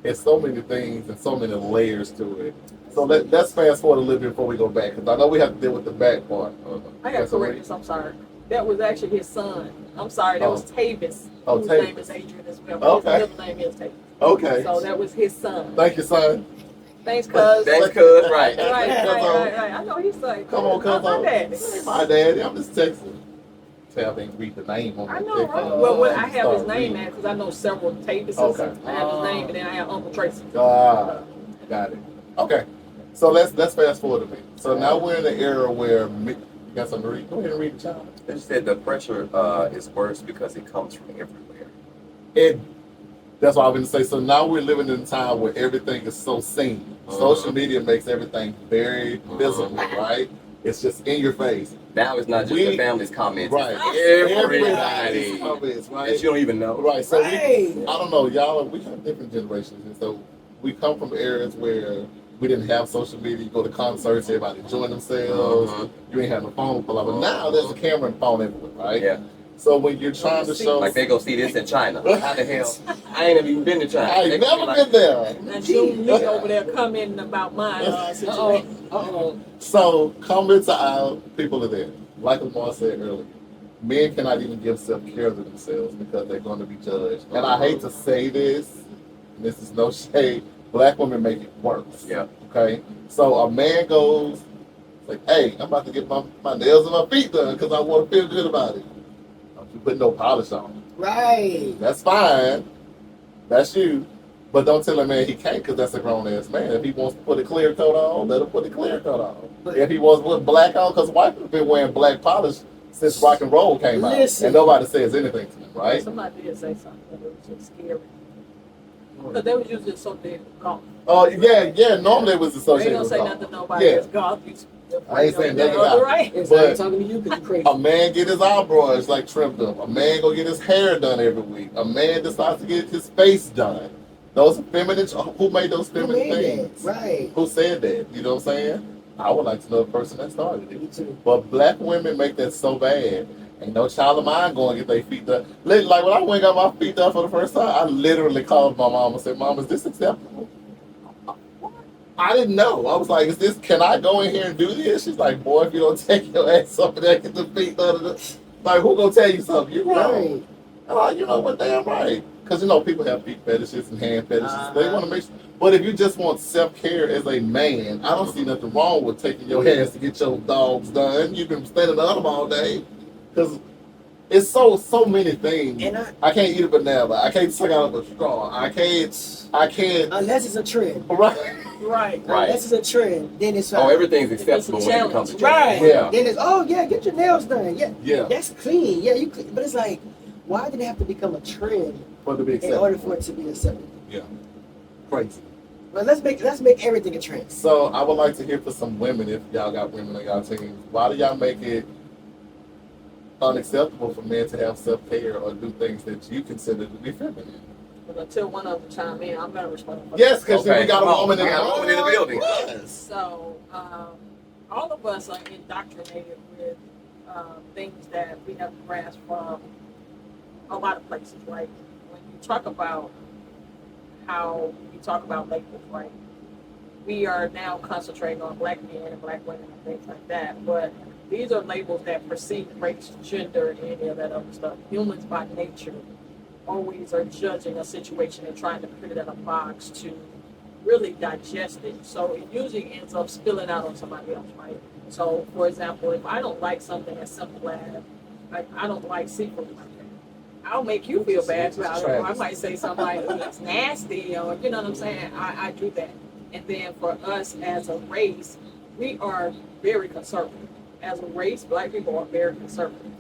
It's so many things and so many layers to it. So let's fast forward a little bit before we go back, because I know we have to deal with the back part. I got to correct this. I'm sorry. That was actually his son. I'm sorry. That was Tavis. Whose Tavis. name is Adrian as well. Okay. His middle name is Tavis. Okay. So that was his son. Thank you, son. Thanks, cuz. Thanks, cuz. Right. Right. I know he's like, Come on, cuz. my dad. My daddy. I'm just texting. Tell me read the name on I the know, text. right? Well, what I have Start his name reading. at, because I know several Tavises. Okay. I have his name, and then I have Uncle Tracy. Got it. Okay. So let's fast forward a bit. So now we're in the era where you got something to read. Go ahead and read the child. They said the pressure is worse because it comes from everywhere. That's what I was going to say. So now we're living in a time where everything is so seen. Social media makes everything very visible, right? It's just in your face. Now it's not just the family's comments. Right. Everybody's comments, right? that you don't even know. Right. So Right. I don't know, y'all. We have different generations, and so we come from areas where we didn't have social media. You go to concerts, everybody enjoying themselves. You ain't have no phone, blah, blah. But now there's a camera and phone everywhere, right? Yeah. So when you're trying to show, Like they go see this in China. How the hell? I ain't even been to China. I They ain't gonna never be been there. And June Lee over there commenting about my situation. So comments are out, people are there. Like LaMarr said earlier, men cannot even give self-care to themselves because they're going to be judged. And I hate to say this, and this is no shade, black women make it worse. Yeah. Okay? So a man goes, like, hey, I'm about to get my nails and my feet done because I want to feel good about it. Don't you put no polish on. Right. That's fine. That's you. But don't tell a man he can't, because that's a grown-ass man. If he wants to put a clear coat on, let him put a clear coat on. If he wants to put black on, because white people have been wearing black polish since rock and roll came out. Listen. And nobody says anything to them, right? Somebody did say something that was just scary. Because they was using something golf. Oh, yeah, normally it was They associated don't with say golf. nothing to nobody Yeah. that's golf. I ain't saying nothing about about right. Yes, But- I'm talking to you because you crazy. A man get his eyebrows like trimmed up. A man go get his hair done every week. A man decides to get his face done. Those are feminine. Who made those Who feminine made things? that? Right. Who said that? You know what I'm saying? I would like to know the person that started it. Me too. But black women make that so bad. Ain't no child of mine going to get their feet done. Like when I went and got my feet done for the first time, I literally called my mom and said, Mom, is this acceptable? I didn't know. I was like, can I go in here and do this? She's like, boy, if you don't take your ass over there and get the feet done. Like, who gonna tell you something? You wrong. Right. And I'm like, you know what, damn right. Because, people have feet fetishes and hand fetishes. They want to make sure. But if you just want self-care as a man, I don't see nothing wrong with taking your hands to get your dogs done. You've been standing on them all day. Because it's so many things. And I can't eat a banana. I can't suck out of a straw. I can't. unless it's a trend. Right. Right. Right. Unless it's a trend, then it's Oh, everything's acceptable It's a when it challenge. comes to Right. children. Yeah. Then it's get your nails done. Yeah. Yeah. That's clean. Yeah, you clean. But it's like, why did it have to become a trend For the big in order for it to be accepted? Yeah. Crazy. Well, let's make everything a trend. So I would like to hear from some women, if y'all got women on y'all team. Why do y'all make it unacceptable for men to have self-care or do things that you consider to be feminine? But until one of them chime in, I'm going to respond. Yes, because we got a come on. woman in We got a woman in the building. Yes. So, all of us are indoctrinated with things that we have grasped from a lot of places, right? When you talk about how we talk about labels, right? We are now concentrating on black men and black women and things like that, but these are labels that precede race, gender, and any of that other stuff. Humans by nature always are judging a situation and trying to put it in a box to really digest it. So it usually ends up spilling out on somebody else, right? So, for example, if I don't like something as simple as, I don't like seafood like that, I'll make you feel bad about it. Or I might say something like, "Ooh, that's nasty," or you know what I'm saying? I do that. And then for us as a race, we are very conservative. As a race, black people are very conservative.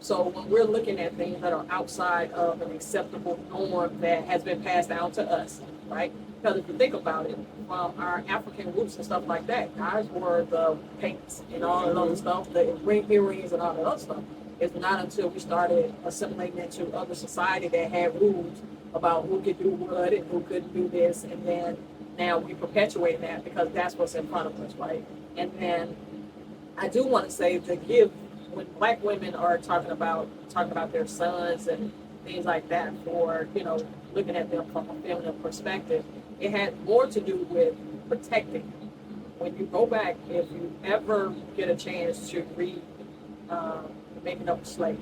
So when we're looking at things that are outside of an acceptable norm that has been passed down to us, right? Because if you think about it, from our African roots and stuff like that, guys were the paints and all that other stuff, the earrings and all that other stuff. It's not until we started assimilating into other society that had rules about who could do what and who couldn't do this, and then now we perpetuate that because that's what's in front of us, right? And then I do want to say the give when Black women are talking about their sons and things like that for looking at them from a feminine perspective, it had more to do with protecting. When you go back, if you ever get a chance to read Making Up a Slave,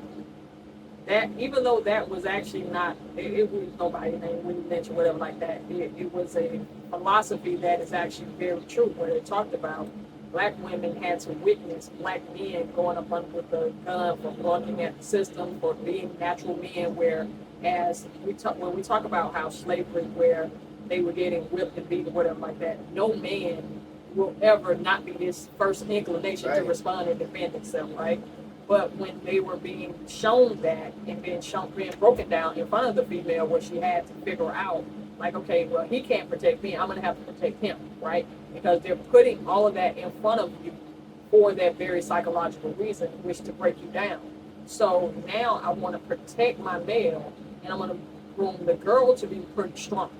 that even though that was actually not, it was nobody's name when you mention whatever like that, it was a philosophy that is actually very true, where it talked about Black women had to witness Black men going up under the gun for blunting at the system, for being natural men, where when we talk about how slavery, where they were getting whipped and beat or whatever like that, no man will ever not be his first inclination to respond and defend himself, right? But when they were being shown that and being broken down in front of the female, where she had to figure out, like, okay, well, he can't protect me, I'm gonna have to protect him, right? Because they're putting all of that in front of you for that very psychological reason, which to break you down. So now I want to protect my male, and I'm going to groom the girl to be pretty strong.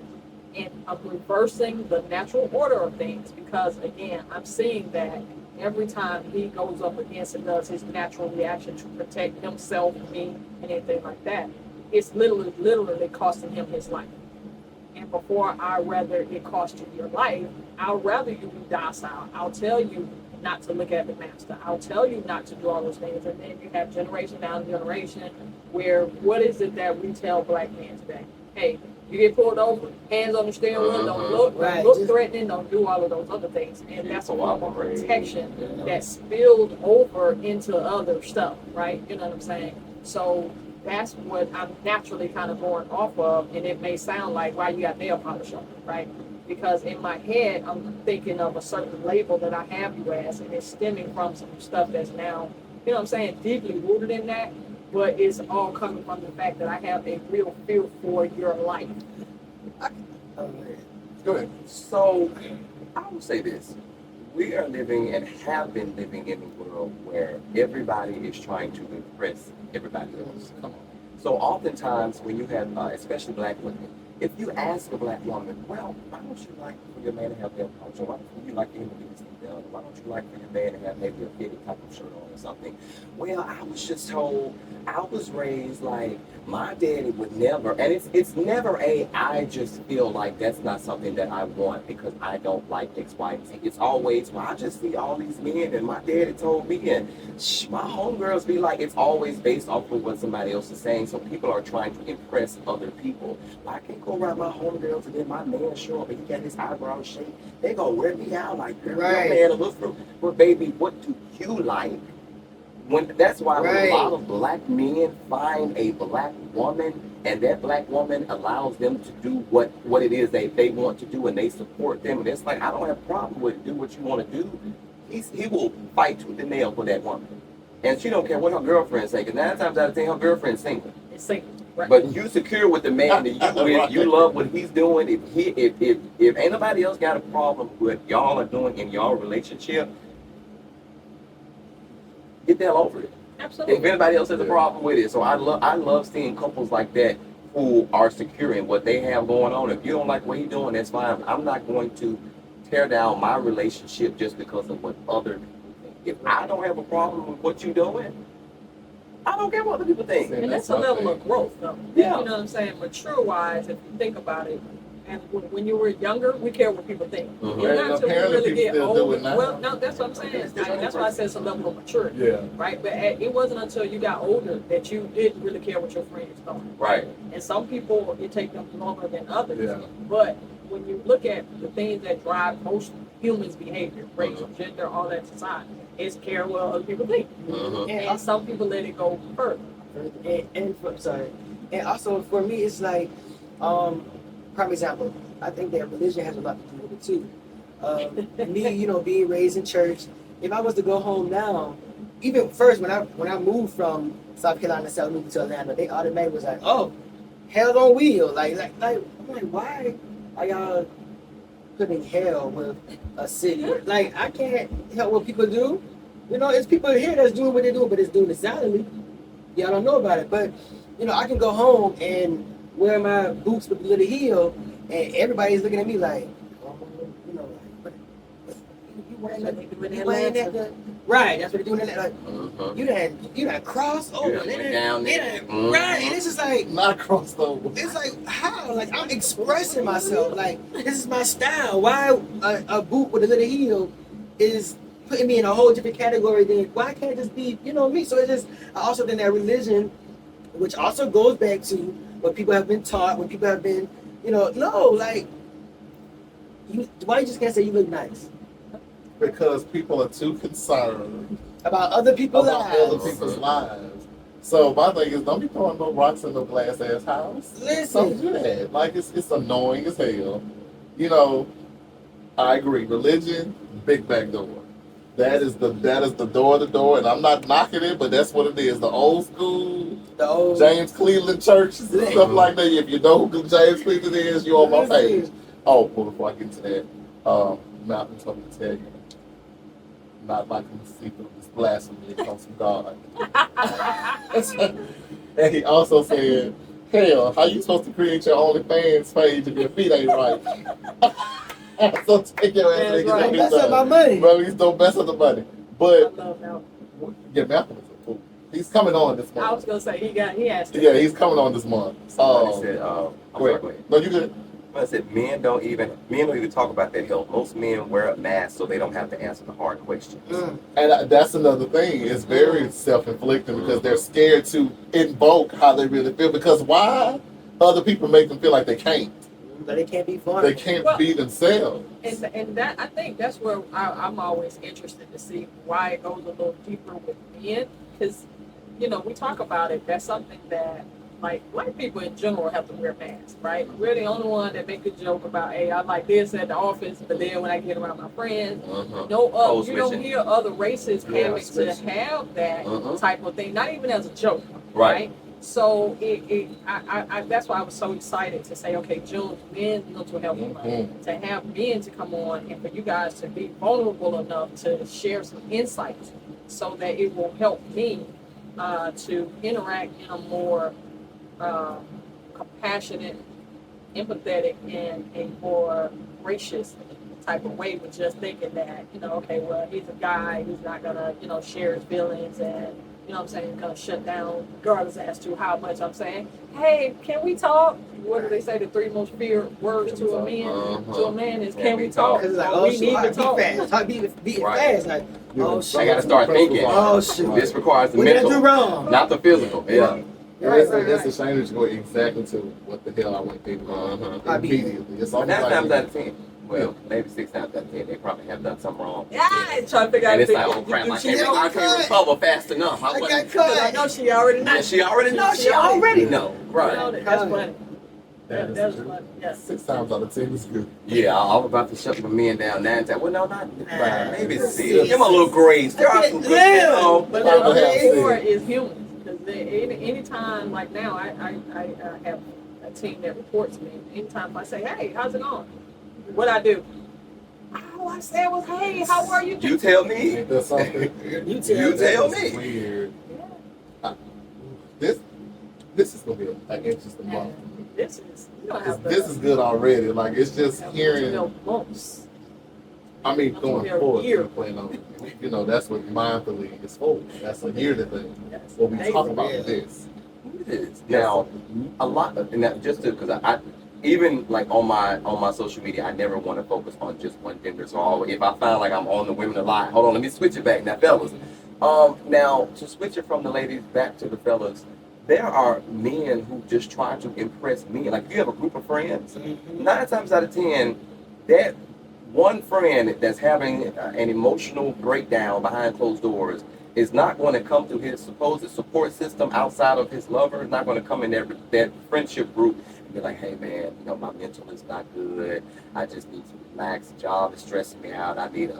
And I'm reversing the natural order of things because, again, I'm seeing that every time he goes up against and does his natural reaction to protect himself, me, and anything like that, it's literally costing him his life. And before I rather it cost you your life, I'll rather you be docile. I'll tell you not to look at the master. I'll tell you not to do all those things. And then you have generation down generation where what is it that we tell Black men today? Hey, you get pulled over, hands on the steering wheel, don't look threatening, don't do all of those other things. And that's a form of protection that spilled over into other stuff, right? You know what I'm saying? So that's what I'm naturally kind of going off of, and it may sound like, why you got nail polish on, right? Because in my head, I'm thinking of a certain label that I have you as, and it's stemming from some stuff that's now, you know what I'm saying, deeply rooted in that, but it's all coming from the fact that I have a real feel for your life. Go ahead. So, I will say this. We are living and have been living in a world where everybody is trying to impress everybody else. Come on. So oftentimes when you have, especially Black women, if you ask a Black woman, well, why don't you like for your man to have nail polish on? Why don't you like him to do this thing done? Why don't you like for your man to have maybe a fitted type of shirt on or something? Well, I was just told, I was raised like my daddy would never, and it's never I just feel like that's not something that I want because I don't like X, Y, and Z. It's always, well, I just see all these men and my daddy told me, and my homegirls be like, it's always based off of what somebody else is saying. So people are trying to impress other people. I can't go around my homegirls and then my man show up and he got his eyebrows shaped. They gonna wear me out like, girl, your man look for, but baby, what do you like? That's why when a lot of Black men find a Black woman and that Black woman allows them to do what it is they want to do and they support them, and it's like, I don't have a problem with it. Do what you want to do. He will fight tooth and nail for that woman. And she don't care what her girlfriend's saying, because 9 times out of 10 her girlfriend's single. It's single. Right. But you secure with the man that you with, you love what he's doing. If ain't nobody else got a problem with y'all are doing in y'all relationship, get the hell over it. Absolutely. If anybody else has a problem with it. So I love seeing couples like that who are secure in what they have going on. If you don't like what he's doing, that's fine. I'm not going to tear down my relationship just because of what other people think. If I don't have a problem with what you're doing, I don't care what other people think. And that's a level of growth, though. Yeah. You know what I'm saying? Mature-wise, if you think about it, and when you were younger, we care what people think. Mm-hmm. You're not until we really get older. Now. Well, no, that's what I'm saying. That's why I said it's a level of maturity. Yeah. Right? But it wasn't until you got older that you didn't really care what your friends thought. Right. And some people, it takes them longer than others. Yeah. But when you look at the things that drive most humans' behavior, race, gender, all that society, it's care what other people think. Mm-hmm. And some people let it go further. And also for me, it's like, prime example, I think that religion has a lot to do with it too. Me, being raised in church, if I was to go home now even first when I moved from South Carolina to moved to Atlanta, they automatically was like, oh, hell on wheel. I'm like, why are y'all putting hell with a city? Like, I can't help what people do. You know, it's people here that's doing what they do, but it's doing it silently. Y'all don't know about it. But, you know, I can go home and wear my boots with the little heel, and everybody's looking at me like, oh, you know, like, you wearing that? Right, that's what they're doing. Like, you done crossed over. You went down there. Right, and it's just like, Not crossed over. it's like, how? Like, I'm expressing myself. Like, this is my style. Why a boot with a little heel is putting me in a whole different category than why can't it just be, you know, me? So it's just, I also think that religion, which also goes back to what people have been taught, what people have been, you know, no, like, why you just can't say you look nice? Because people are too concerned About other people's about lives. other people's lives. So my thing is, don't be throwing no rocks in no glass ass house. Listen. Don't do that. Like it's annoying as hell. You know, I agree. Religion, big back door. That is the door to door, and I'm not knocking it, but that's what it is. The old school The old James Cleveland churches and stuff like that. If you know who James Cleveland is, you're on my page. Oh, well, before I get to that, Malcolm told me to tell you, not like him to see through this blasphemy that comes from God. And he also said, hell, how you supposed to create your OnlyFans page if your feet ain't right? So take your ass That's and right. get Don't mess up my money. Bro, he's don't mess up the money. I But love Malcolm. yeah, Malcolm is a fool. He's coming on this I month. was gonna say he asked. Yeah, he's coming on this month. Somebody said, I'm sorry, Wait, go ahead. no, you good. I said men don't even talk about that help. Most men wear a mask so they don't have to answer the hard questions. And that's another thing. It's very self-inflicting because they're scared to invoke how they really feel. Because why? Other people make them feel like they can't. But they can't be fun. They can't be themselves. And that I think that's where I'm always interested to see why it goes a little deeper with men, because you know we talk about it. That's something that like black people in general have to wear masks, right? We're the only one that make a joke about, hey, I like this at the office, but then when I get around my friends, no, you don't hear other races having to have that type of thing, not even as a joke, right? So I that's why I was so excited to say, okay, June, men's mental health month, to have men to come on and for you guys to be vulnerable enough to share some insights so that it will help me to interact in a more compassionate, empathetic, and a more gracious type of way with just thinking that, you know, okay, well, he's a guy, he's not gonna, you know, share his feelings and, you know what I'm saying, kind of shut down regardless as to how much I'm saying, hey, can we talk? What do they say, the 3 most feared words to a man? To a man is, can we talk? Because it's like, Or oh, we need to talk. Beat it fast. Like, oh, shit. I gotta start thinking. Oh, shoot. This requires the What did I do mental, wrong? not the physical. Yeah. It's a shame that you go exactly to what the hell I went people immediately. It's But almost 9 times like out of 10, well, maybe 6 times out of 10, they probably have done something wrong. Yeah, I trying to figure out. And it's like, oh crap, I can't recover fast enough. I got I cut. know she already knows. Yeah, she already knows. She already know. Right. That's funny. that That's is funny. Yes. 6 times out of 10 is good. Yeah, I'm about to shut my men down 9 times. Well, no, not 9. Maybe 6. Six. Give them a little grace. There are some good, Yeah. you know. But Probably the have core seen. is humans. Because anytime, like now, I have a team that reports me. Anytime I say, hey, how's it going? What I do? All I said was, hey, how are you? You tell me. That's something. You tell It's me. weird. Yeah. This is gonna be an interesting month. This is, you don't have This is good already. Like it's just hearing. months. I mean, going Year. forward, we're playing on. You know, that's what mindfully is for. That's a yearly thing. Yes. What we talk Daily. about this. It is. Now, a lot of, and that just to, because I even like on my social media, I never want to focus on just one gender. So if I find like I'm on the women a lot, hold on, let me switch it back now, fellas. Now to switch it from the ladies back to the fellas, there are men who just try to impress men. Like if you have a group of friends, 9 times out of 10, that one friend that's having an emotional breakdown behind closed doors is not going to come to his supposed support system outside of his lover. Is not going to come in that friendship group and be like, hey man, you know, my mental is not good. I just need to relax. The job is stressing me out. I need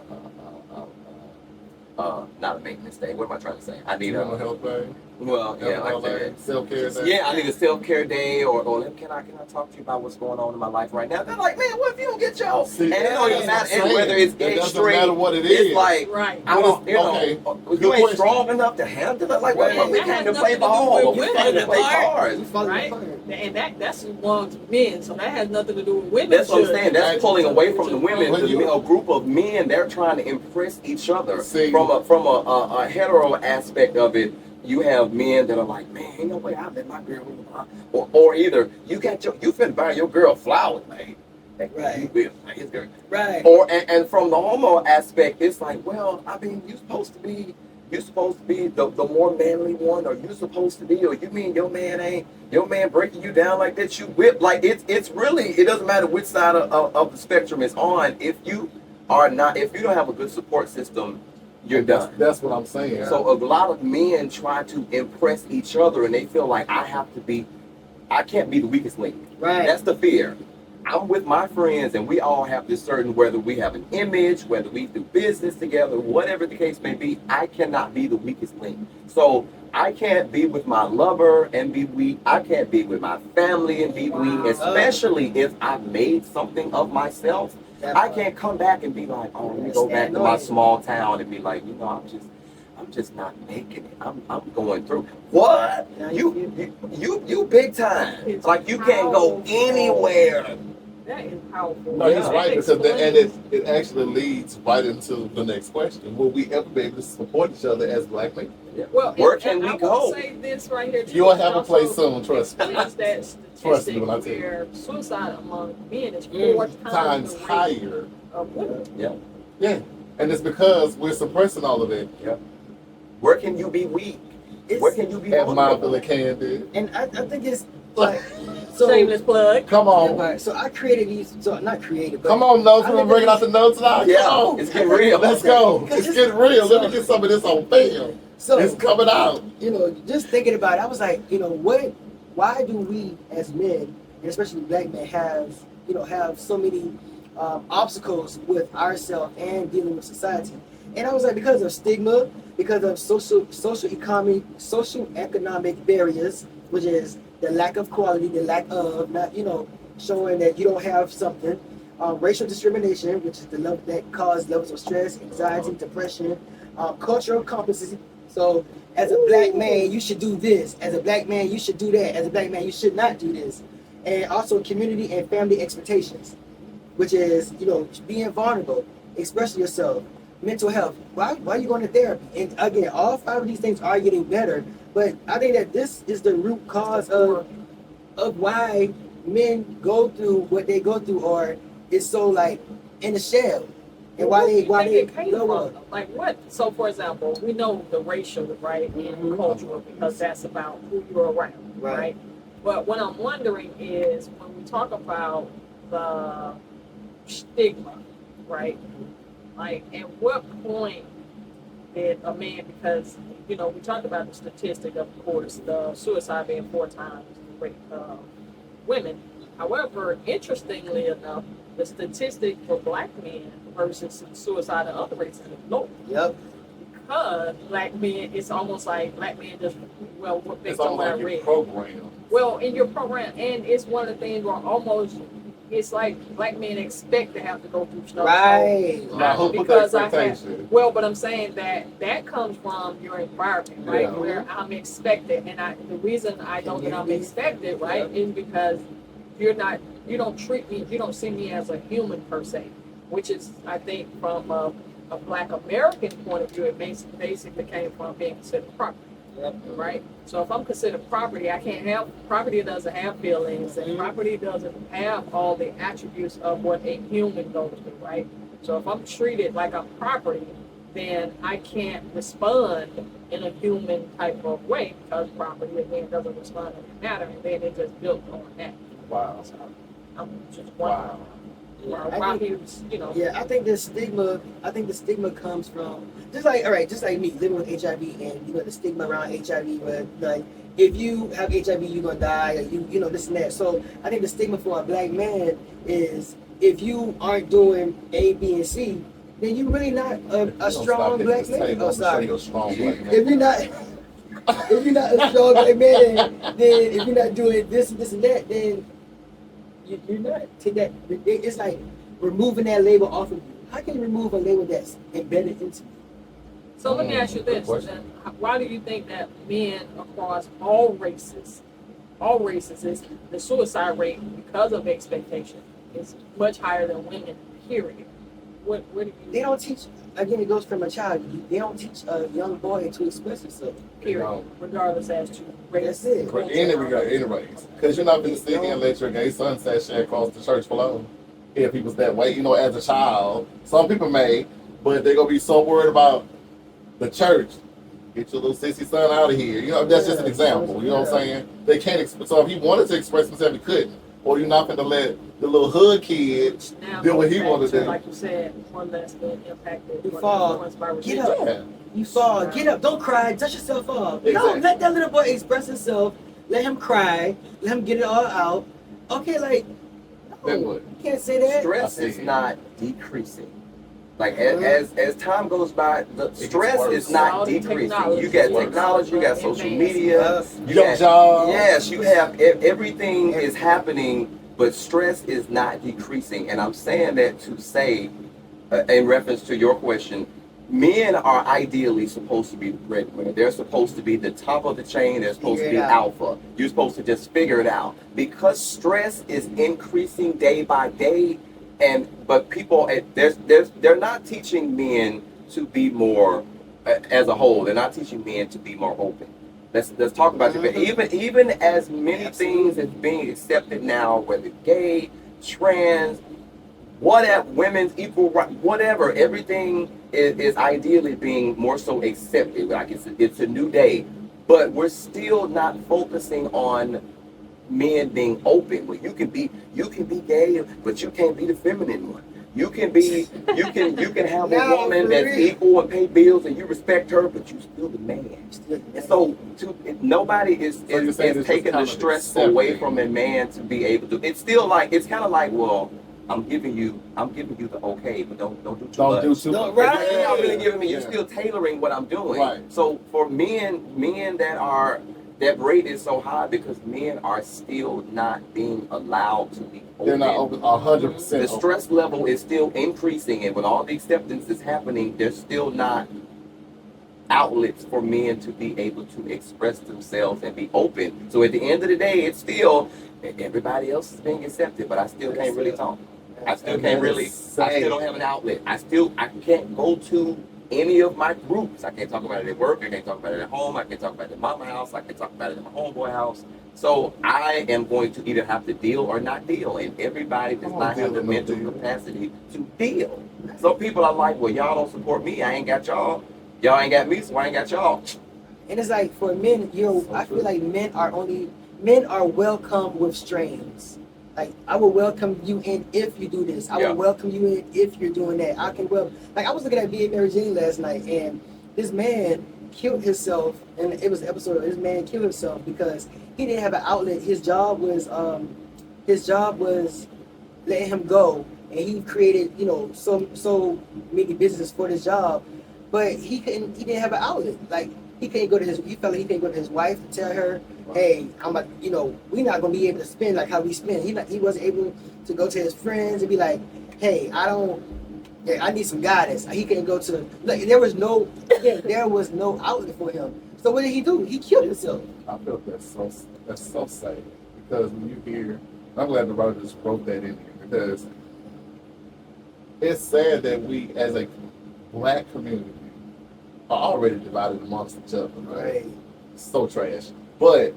not a maintenance day. What am I trying to say? I need mental a health day, well, yeah, like that. self-care day. Yeah, I need a self-care day, or can I talk to you about what's going on in my life right now? They're like, man, what if you don't get your? See, And it don't even that's matter what I'm whether saying. it's It doesn't extreme. matter what it It's is. like Right. I don't, Okay, you good ain't question. strong enough to handle it. Like, Right. what? We That came has to nothing play to do ball. with We women, came to play Lamar. cards. You falling Right. apart. And that's among men, so that has nothing to do with women. That's what I'm should- saying. That's pulling away from the women. When you- A group of men, they're trying to impress each other. See. From a hetero aspect of it, you have men that are like, man, ain't no way I let my girl in the bar. Or either you finna buy your girl flowers, man. Right. You will, man. His girl. Right. Or and from the homo aspect, it's like, well, I mean, you're supposed to be the more manly one, or you supposed to be, or you mean your man breaking you down like that, you whip, like it's really, it doesn't matter which side of the spectrum it's on. If you don't have a good support system, you're done. That's what I'm saying. So a lot of men try to impress each other, and they feel like I can't be the weakest link. Right. That's the fear. I'm with my friends, and we all have this certain, whether we have an image, whether we do business together, whatever the case may be, I cannot be the weakest link. So I can't be with my lover and be weak. I can't be with my family and be weak, especially if I've made something of myself. I can't come back and be like, oh, let me go back to my small town and be like, I'm just not making it. I'm going through. What? You big time. It's Like you can't go anywhere. That is powerful. No, he's Yeah. right, because it actually leads right into the next question. Will we ever be able to support each other as black men? Well, Where can we I go? will say this right here. You'll have a place soon, trust me. There's that Trust me statistic when I tell you. where suicide among men is 4 Times the rate higher. of women. Yeah. Yeah. And it's because we're suppressing all of it. Yeah. Where can you be weak? It's- Where can you be At vulnerable? Mindful and Candid. And I think it's like so. Shameless plug. Come on. Right, so I created these. So not created, but Come on, notes. I We're think bringing that out the notes now. Come Yeah, on. it's getting real. Let's go. Because It's getting real. Let me get some of this on film. So It's coming out. just thinking about it, I was like, why do we as men, and especially black men, have so many obstacles with ourselves and dealing with society? And I was like, because of stigma, because of social economic barriers, which is the lack of quality, the lack of not, showing that you don't have something. Racial discrimination, which is the level that cause levels of stress, anxiety, depression, cultural competency. So as a black man, you should do this. As a black man, you should do that. As a black man, you should not do this. And also community and family expectations, which is, being vulnerable, expressing yourself, mental health. Why are you going to therapy? And again, all 5 of these things are getting better. But I think that this is the root cause of why men go through what they go through, or it's so like in the shell. And why they go up. Like what? So for example, we know the racial, right, and cultural, because that's about who you're around, right? But what I'm wondering is when we talk about the stigma, right? Like, at what point did a man, because, we talked about the statistic, of course, the suicide being 4 times the rate of women. However, interestingly enough, the statistic for black men versus suicide and other races is low. Yep. Because black men, it's almost like black men just, what It's based on all what I like your read. program. Well, in your program, and it's one of the things where almost, it's like black men expect to have to go through stuff. Right. Now, who put the Because I have, expectation? but I'm saying that comes from your environment, right? Yeah. Where I'm expected, and the reason I know that I'm expected, right, is because you don't treat me, you don't see me as a human per se, which is, I think, from a Black American point of view, it basically came from being considered property. Yep. Right? So if I'm considered property, property doesn't have feelings, and property doesn't have all the attributes of what a human goes through, right? So if I'm treated like I'm property, then I can't respond in a human type of way, because property, again, doesn't respond in a matter, and then it just built on that. Wow. So I'm just Wow. wondering. Why he was, Yeah, I think the stigma comes from just like me living with HIV, and the stigma around HIV, where like if you have HIV you're gonna die, or you know this and that. So I think the stigma for a black man is if you aren't doing A, B, and C, then you really not If you a don't strong stop hitting black this man. table, Oh, I'm gonna show sorry. you a strong black man. If you're not, if you're not a strong black man, then if you're not doing this and this and that, then you're not. Take that. It's like removing that label off of you. How can you remove a label that's embedded into you? So let me ask you Good this: question. why do you think that men across all races, is the suicide rate because of expectation is much higher than women? Period. What do They you? don't teach. Again, it goes from a child. They don't teach a young boy to express himself. Period. Regardless as to race. That's it. But anyways, because you're not going to sit here and let your gay son sashay across the church alone. If he was that way, you know, as a child, some people may, but they're going to be so worried about the church. Get your little sissy son out of here. You know, that's just an example. You know what I'm saying? They can't. So if he wanted to express himself, he couldn't. Or you're not going to let the little hood kid Now do what he goes wanted back to do. like you said, one less been impacted. You or fall. influenced by Get religion. up. Yeah. You fall. Get up. Don't cry. Dust yourself off. No, Exactly. let that little boy express himself. Let him cry. Let him get it all out. Okay, like, Then no, what? you can't say that. Stress I see. is not decreasing. Like Mhm. as time goes by, the gets stress worse. is not All the decreasing. technology. You got Yeah. technology, you got social Advancement. media, you Your got job. yes, you have everything is happening, but stress is not decreasing. And I'm saying that to say, in reference to your question, men are ideally supposed to be the breadwinner. They're supposed to be the top of the chain. They're supposed to Figure be it out. alpha. You're supposed to just figure it out. Because stress is increasing day by day, but people they're not teaching men to be more as a whole. They're not teaching men to be more open. Let's talk about it. Even as many things as being accepted now, whether gay, trans, whatever, women's equal right, whatever, everything is ideally being more so accepted. Like it's a new day, but we're still not focusing on men being open. Well, you can be gay, but you can't be the feminine one. You can have a No, woman for that's real. equal and pay bills, and you respect her, but you still the man. And so nobody is So you're saying it's just taking the kind of stress away accepting. from a man to be able to. It's still like it's kind of like, well, I'm giving you the okay, but don't do too Don't much. do too Don't- much. right. Like, you're not really giving me. You're Yeah. still tailoring what I'm doing. Right. So for men that rate is so high because men are still not being allowed to be open. They're not open 100%. The stress level is still increasing, and when all the acceptance is happening, there's still not outlets for men to be able to express themselves and be open. So at the end of the day, it's still everybody else is being accepted, but I still can't really talk. I still can't really. I still don't have an outlet. I can't go to any of my groups. I can't talk about it at work. I can't talk about it at home. I can't talk about it at mama house. I can't talk about it at my homeboy house. So I am going to either have to deal or not deal, and everybody does not have the mental capacity to deal. So people are like, well, y'all don't support me. I ain't got y'all. Y'all ain't got me, so I ain't got y'all. And it's like for men, I feel like men are welcome with strains. Like I will welcome you in if you do this. I Yeah. will welcome you in if you're doing that. I was looking at Being Mary Jane last night, and this man killed himself, and it was an episode of this man killed himself because he didn't have an outlet. His job was letting him go, and he created so many businesses for this job, but he didn't have an outlet. Like he felt like he couldn't go to his wife and tell her, hey, we're not gonna be able to spend like how we spend. He wasn't able to go to his friends and be like, hey, I need some guidance. He couldn't go to there was no outlet for him. So what did he do? He killed himself. I feel that's so sad because when you hear, I'm glad the writer just wrote that in here because it's sad that we as a black community are already divided amongst each other. Right? So trash. But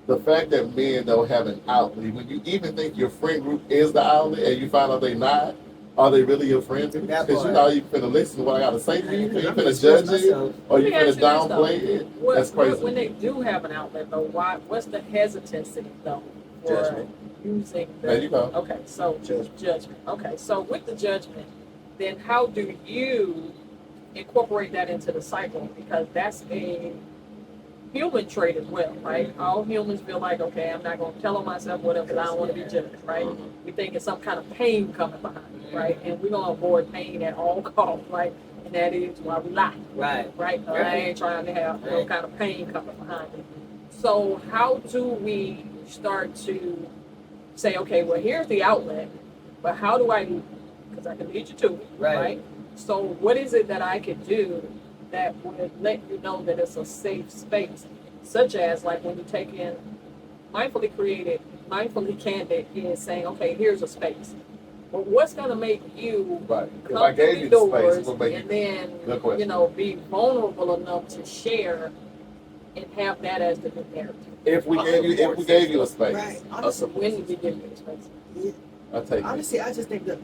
the fact that men don't have an outlet, when you even think your friend group is the outlet and you find out they're not, are they really your friends? Because you're not even finna listen to what I gotta say to you, or you finna judge it, or you finna downplay it. That's crazy. When they do have an outlet, though, what's the hesitancy, though, for Judgment. using the... There you go. Okay, so judgment. Okay, so with the judgment, then how do you incorporate that into the cycle? Because that's human trait as well, right? All humans feel like, okay, I'm not going to tell on myself whatever because I don't want to be judged, right? We think it's some kind of pain coming behind it, right? And we're going to avoid pain at all costs, right? And that is why we lie, Right. right? I ain't trying to have no kind of pain coming behind it. So how do we start to say, okay, well, here's the outlet, but how do I, because I can lead you to it, right? So what is it that I can do that would let you know that it's a safe space, such as like when you take in mindfully created, mindfully candid is saying, okay, here's a space. But what's going to make you Right. If come I through gave the you the doors space, what make and you? then, Good question. you know, be vulnerable enough to share and have that as the new narrative? If we gave you a space, Right. When did we give you a space? I'll take it. Honestly, I just think that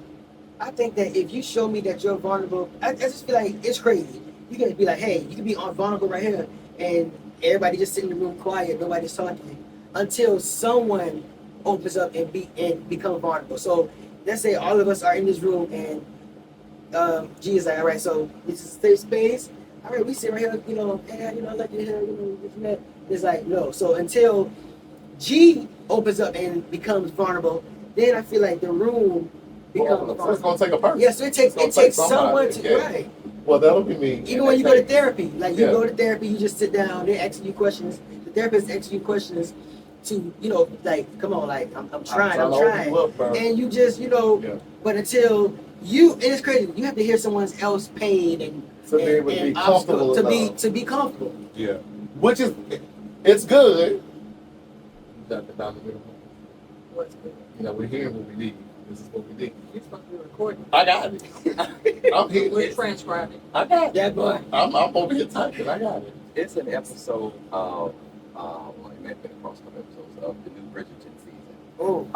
if you show me that you're vulnerable, I just feel like it's crazy. You can be like, hey, you can be on vulnerable right here, and everybody just sitting in the room quiet, nobody's talking, until someone opens up and become vulnerable. So let's say all of us are in this room, and G is like, all right, so this is a safe space. All right, we sit right here, let you hear, this and that. It's like, no. So until G opens up and becomes vulnerable, then I feel like the room becomes So it's vulnerable. gonna take a person. Yeah, so it takes someone to, yeah. right. Well, that'll be me. Even when you go to therapy, like you Yeah. go to therapy, you just sit down, they're asking you questions. The therapist asks you questions to, like, come on, like, I'm trying. to open you up, bro. And you just, Yeah. but until you, and it's crazy, you have to hear someone else's pain and So they would be comfortable enough. to be comfortable. Yeah. Which is, it's good. Down the middle. What's good? We're hearing what we need. This is what we need. You're supposed to be recording. I got it. I'm here. We're transcribing. I got it. That boy. I'm over here typing. I got it. It's an episode of, well, it may have been across some episodes of the new Bridgerton season. Oh.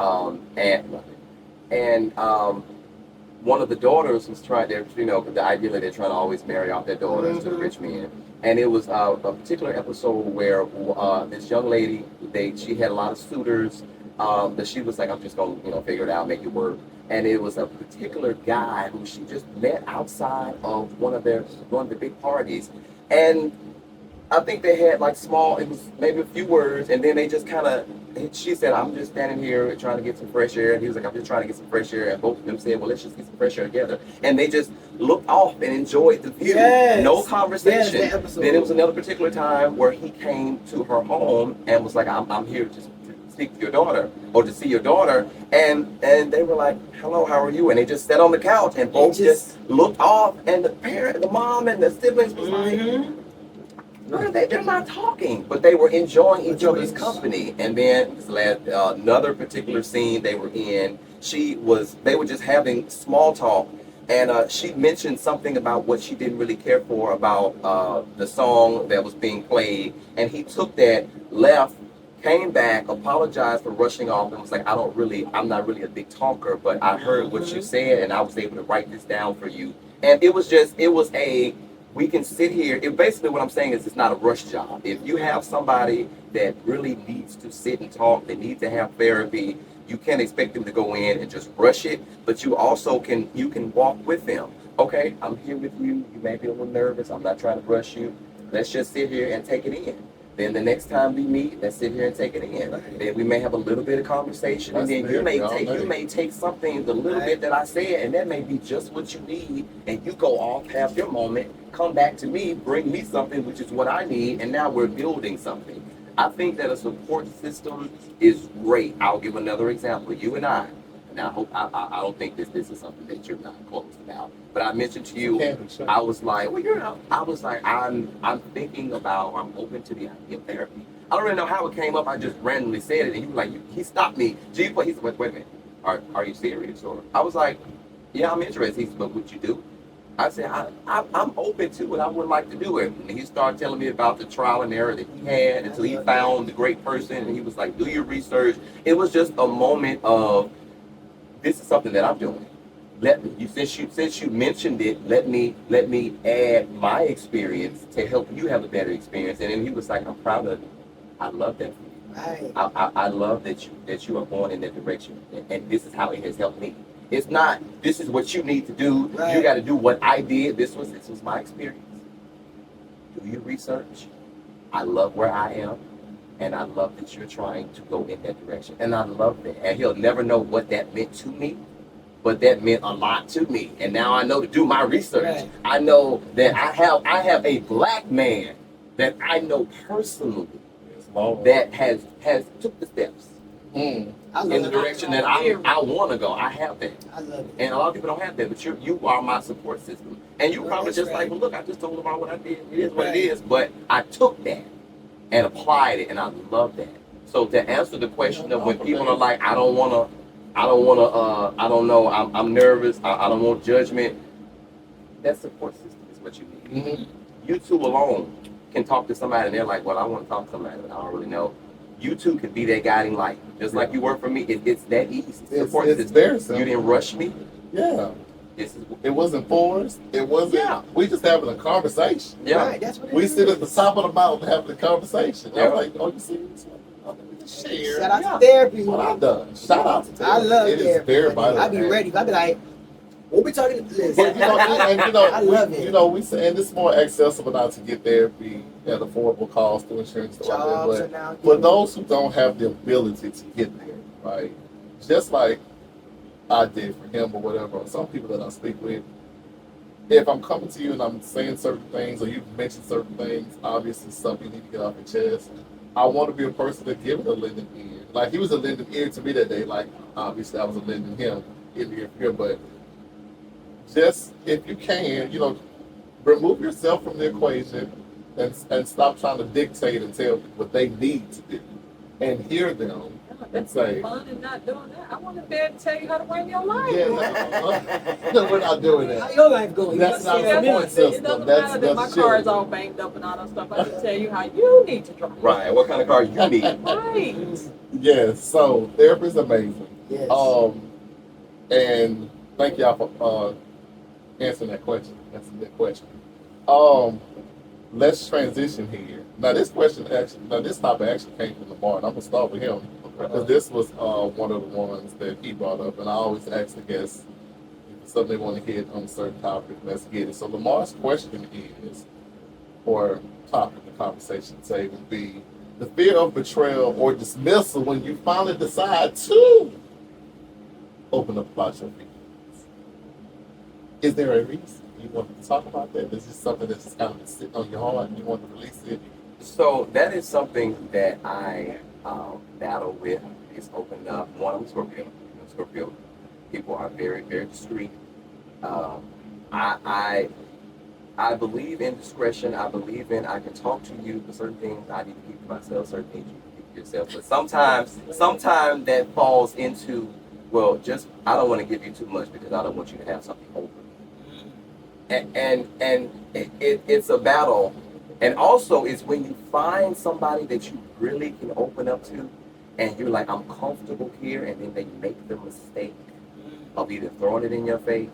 And one of the daughters was trying to, the idea that they're trying to always marry off their daughters to rich men. And it was a particular episode where this young lady, she had a lot of suitors, that she was like, I'm just going to, figure it out, make it work. And it was a particular guy who she just met outside of one of the big parties. And I think they had like it was maybe a few words, and then they just kind of, she said, I'm just standing here trying to get some fresh air. And he was like, I'm just trying to get some fresh air. And both of them said, well, let's just get some fresh air together. And they just looked off and enjoyed the view. Yes. No conversation. Yes, that episode. Then it was another particular time where he came to her home and was like, I'm here to speak to your daughter or to see your daughter. And they were like, hello, how are you? And they just sat on the couch and both just looked off. And the mom and the siblings was like, they're not talking, but they were enjoying each other's company. And then another particular scene they were in, they were just having small talk, and she mentioned something about what she didn't really care for about the song that was being played, and he took that, left, came back, apologized for rushing off, and was like, I'm not really a big talker, but I heard what you said, and I was able to write this down for you. And we can sit here. Basically what I'm saying is it's not a rush job. If you have somebody that really needs to sit and talk, they need to have therapy, you can't expect them to go in and just rush it, but you also can walk with them. Okay, I'm here with you. You may be a little nervous. I'm not trying to rush you. Let's just sit here and take it in. Then the next time we meet, let's sit here and take it in. Then we may have a little bit of conversation, and then you may take something, the little bit that I said, and that may be just what you need, and you go off, have your moment, come back to me, bring me something, which is what I need, and now we're building something. I think that a support system is great. I'll give another example. You and I. Now, I don't think this is something that you're not close about. But I mentioned to you, I was like, I'm thinking about, I'm open to the idea of therapy. I don't really know how it came up. I just randomly said it, and you were like, he stopped me. He said, wait a minute, are you serious? Or I was like, yeah, I'm interested. He said, but would you do? I said, I'm open to it. I would like to do it. And he started telling me about the trial and error that he had until he found the great person. And he was like, do your research. It was just a moment of, this is something that I'm doing. Since you mentioned it, let me add my experience to help you have a better experience. And then he was like, I'm proud of you. I love that for you. Right. I love that you are going in that direction. And this is how it has helped me. It's not, this is what you need to do. Right. You got to do what I did. This was my experience. Do your research. I love where I am, and I love that you're trying to go in that direction. And I love that. And he'll never know what that meant to me, but that meant a lot to me. And now I know to do my research. Right. I know that I have a black man that I know personally that has took the steps Mm. I love in the it. direction that I want to go. I have that. I love it. And a lot of people don't have that, but you are my support system. And you Well, probably that's just right. like, well, look, I just told them about what I did. It is what Right. it is. But I took that and applied it, and I love that. So to answer the question of when people are like, I don't know, I'm nervous, I don't want judgment, that support system is what you need. Mm-hmm. You two alone can talk to somebody and they're like, well, I want to talk to somebody, but I don't really know. You two can be that guiding light. Just like you were for me, it's that easy. Support It's system. very simple. You didn't rush me. Yeah. This is It wasn't forced. It wasn't. Yeah. We just having a conversation. yeah. Right, that's what it We is. sit at the top of the mountain having a conversation. Yeah. I'm like, oh, you serious? Oh, let me just share. Shout out Yeah. to therapy. That's what I've done. Shout out to I therapy. love It is therapy. very vital. I be ready. I be like, what we talking about? But I love it. we say, and it's more accessible now to get therapy at affordable cost through insurance. Stuff like Jobs that. are now. But for those who don't have the ability to get there, right? Just like I did for him or whatever, or some people that I speak with, if I'm coming to you and I'm saying certain things or you've mentioned certain things, obviously something you need to get off your chest. I want to be a person to give it a lending ear. Like he was a lending ear to me that day. Like obviously I was a lending him in ear, but just if you can, remove yourself from the equation and stop trying to dictate and tell people what they need to do, and hear them and That's say, fun and not doing that. I want to be able to tell you how to run your life. "Yeah, no, we're not doing How that." your life going? That's not See, a support it system. doesn't That's matter that my chill. car is all banged up and all that stuff. I can tell you how you need to drive. Right. What kind of car you need? Right. Yes, so therapy is amazing. Yes. And thank y'all for answering that question. That's a good question. Let's transition here. Now this topic actually came from LaMarr, and I'm gonna start with him because this was one of the ones that he brought up, and I always ask the guests if something they want to hit on a certain topic. Let's get it. So LaMarr's question is, or topic of conversation today would be the fear of betrayal or dismissal when you finally decide to open up about your feelings. Is there a reason you want to talk about that? Is this something that's just kind of been sitting on your heart and you want to release it? So that is something that I battle with. Is opening up. One, I'm Scorpio. Scorpio people are very, very discreet. I believe in discretion. I believe in I can talk to you for certain things I need to keep to myself, certain things you can keep to yourself. But sometimes that falls into, well, just I don't want to give you too much because I don't want you to have something over me. And it's a battle. And also it's when you find somebody that you really can open up to and you're like, I'm comfortable here, and then they make the mistake of either throwing it in your face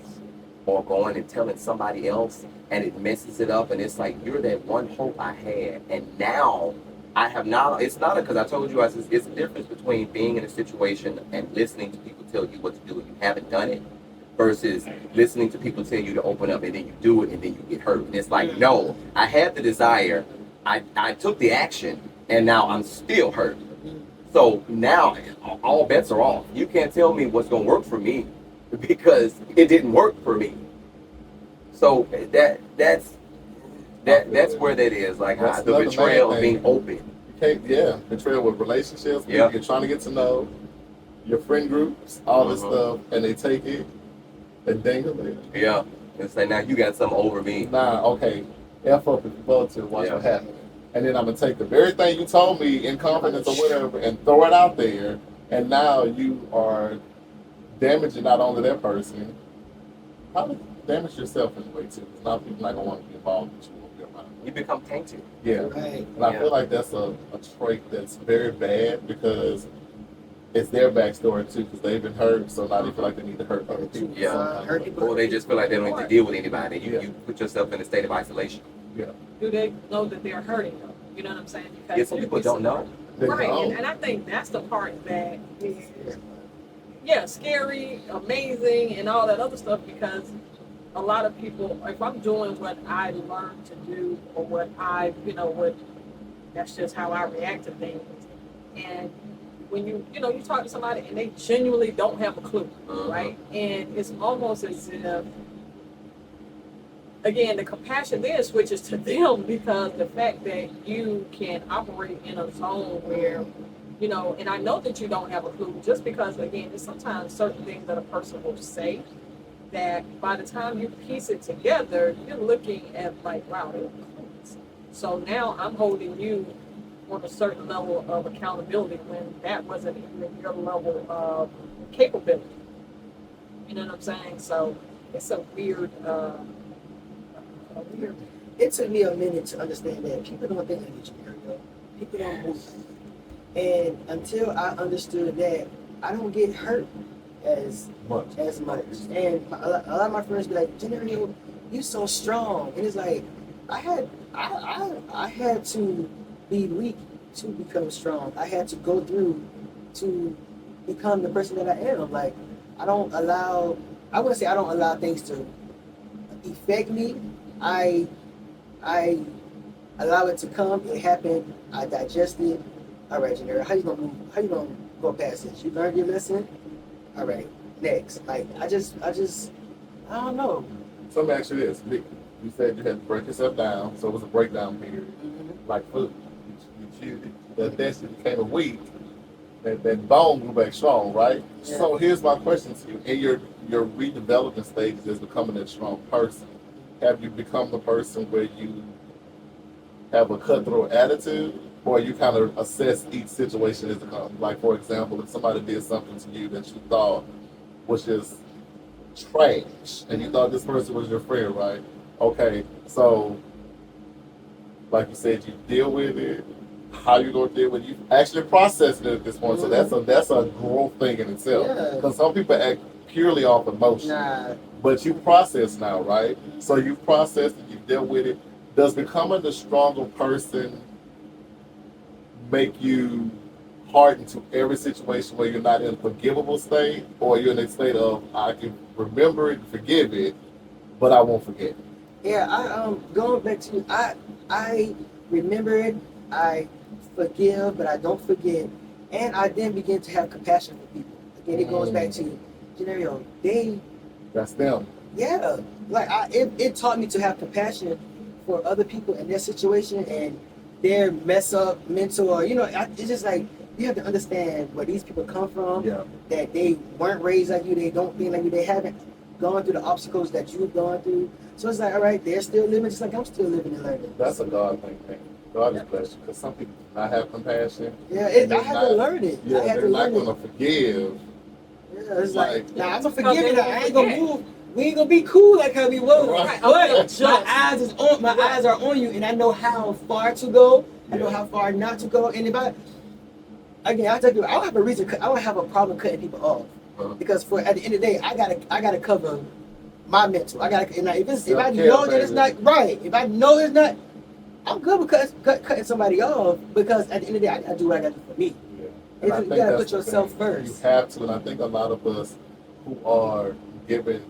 or going and telling somebody else, and it messes it up, and it's like, you're that one hope I had, and now I have not. It's not because I told you, it's a difference between being in a situation and listening to people tell you what to do and you haven't done it, versus listening to people tell you to open up and then you do it and then you get hurt. And it's like, no, I had the desire, I took the action, and now I'm still hurt. So now all bets are off. You can't tell me what's going to work for me because it didn't work for me. So that's where that is. Like That's the another betrayal main of being open. Betrayal with relationships. Yeah. You're trying to get to know your friend groups, all this stuff, and they take it and dangle it. Yeah. It's like, now you got something over me. Nah, okay. F up if you vote to watch Yeah. what happens. And then I'm gonna take the very thing you told me in confidence or whatever and throw it out there, and now you are damaging not only that person, probably damage yourself in a way too. Because now people not gonna want to be involved with you or be around you. You become tainted. Yeah. Right. And I Yeah. feel like that's a trait that's very bad because it's their backstory too, because they've been hurt, so now they feel like they need to hurt other people. Yeah. Hurt people. Or they just feel like they don't need to deal with anybody. Yeah. You put yourself in a state of isolation. Yeah. Do they know that they're hurting them? You know what I'm saying? Because Yeah, some people don't know. They Right, don't. and I think that's the part that is, yeah, scary, amazing, and all that other stuff, because a lot of people, if I'm doing what I learned to do or what I, what That's just how I react to things. And when you talk to somebody and they genuinely don't have a clue, right? And it's almost as if, again, the compassion then switches to them because the fact that you can operate in a zone where, and I know that you don't have a clue just because, again, there's sometimes certain things that a person will say that by the time you piece it together, you're looking at like, wow, they're clueless. So now I'm holding you on a certain level of accountability when that wasn't even your level of capability. You know what I'm saying? So it's a weird. It took me a minute to understand that people don't think like a Johnerio. People don't move. And until I understood that, I don't get hurt as much. And a lot of my friends be like, Johnerio, you so strong. And it's like, I had to be weak to become strong. I had to go through to become the person that I am. Like, I wouldn't say I don't allow things to affect me. I allow it to come, it happened, I digest it. All right, Johnerio, how you gonna move? How you gonna go past this? You learned your lesson? All right, next. Like, I don't know. So let me ask you this. You said you had to break yourself down, so it was a breakdown period. Like food. You chewed it. That shit became a week. That bone grew back strong, right? Yeah. So here's my question to you. In your redevelopment stages as becoming a strong person, have you become the person where you have a cutthroat attitude, or you kind of assess each situation as it comes? Like, for example, if somebody did something to you that you thought was just trash, and you thought this person was your friend, right? Okay, so like you said, you deal with it. How you gonna deal with it? You actually processed it at this point, so that's a growth thing in itself. Yeah. Because some people act purely off emotion. Nah. But you process now, right? So you processed it, you dealt with it. Does becoming the stronger person make you hardened to every situation where you're not in a forgivable state, or you're in a state of, I can remember it, forgive it, but I won't forget it? Yeah, going back to you, I remember it, I forgive, but I don't forget, and I then begin to have compassion for people. Again, it goes back to Johnerio. That's them. Yeah, like it taught me to have compassion for other people in their situation and their mess up mental, or it's just like you have to understand where these people come from. Yeah. That they weren't raised like you, they don't think like you, they haven't gone through the obstacles that you've gone through. So it's like, all right, they're still living just like I'm still living and learning. That's a God thing, man. God is blessed, because some people do not have compassion. Yeah, I had to learn it. Yeah, I had they're to not learn going to forgive. Yeah, it's like, nah, I'm gonna Because forgive they it. I ain't forget. gonna move. We ain't gonna be cool like how we was. Right. But my eyes are on you, and I know how far to go. I know how far not to go. And if I tell you, I don't have a reason. I don't have a problem cutting people off, because at the end of the day, I gotta cover my mental. I gotta. And if I know that it's not right, if I know it's not, I'm good with cutting somebody off, because at the end of the day, I gotta do what I gotta do for me. Yeah. And I You think gotta that's put yourself the thing. first. You have to, and I think a lot of us who are given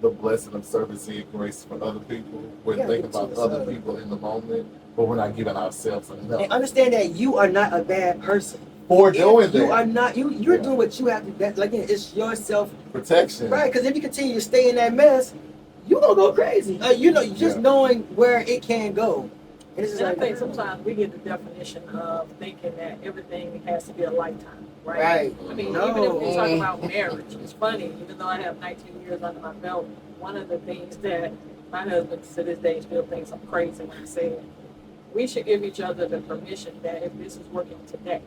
the blessing of service and grace for other people, we're thinking about other people in the moment, but we're not giving ourselves enough. And understand that you are not a bad person. For doing that. You are not. You're doing what you have to. It's your self protection. Right, because if you continue to stay in that mess, you're gonna go crazy. Just knowing where it can go. And it's just And I like, think sometimes we get the definition of thinking that everything has to be a lifetime, right? Right. I mean, No. even if we talk about marriage, it's funny, even though I have 19 years under my belt, one of the things that my husband to this day still thinks I'm crazy when I say it, we should give each other the permission that if this is working today,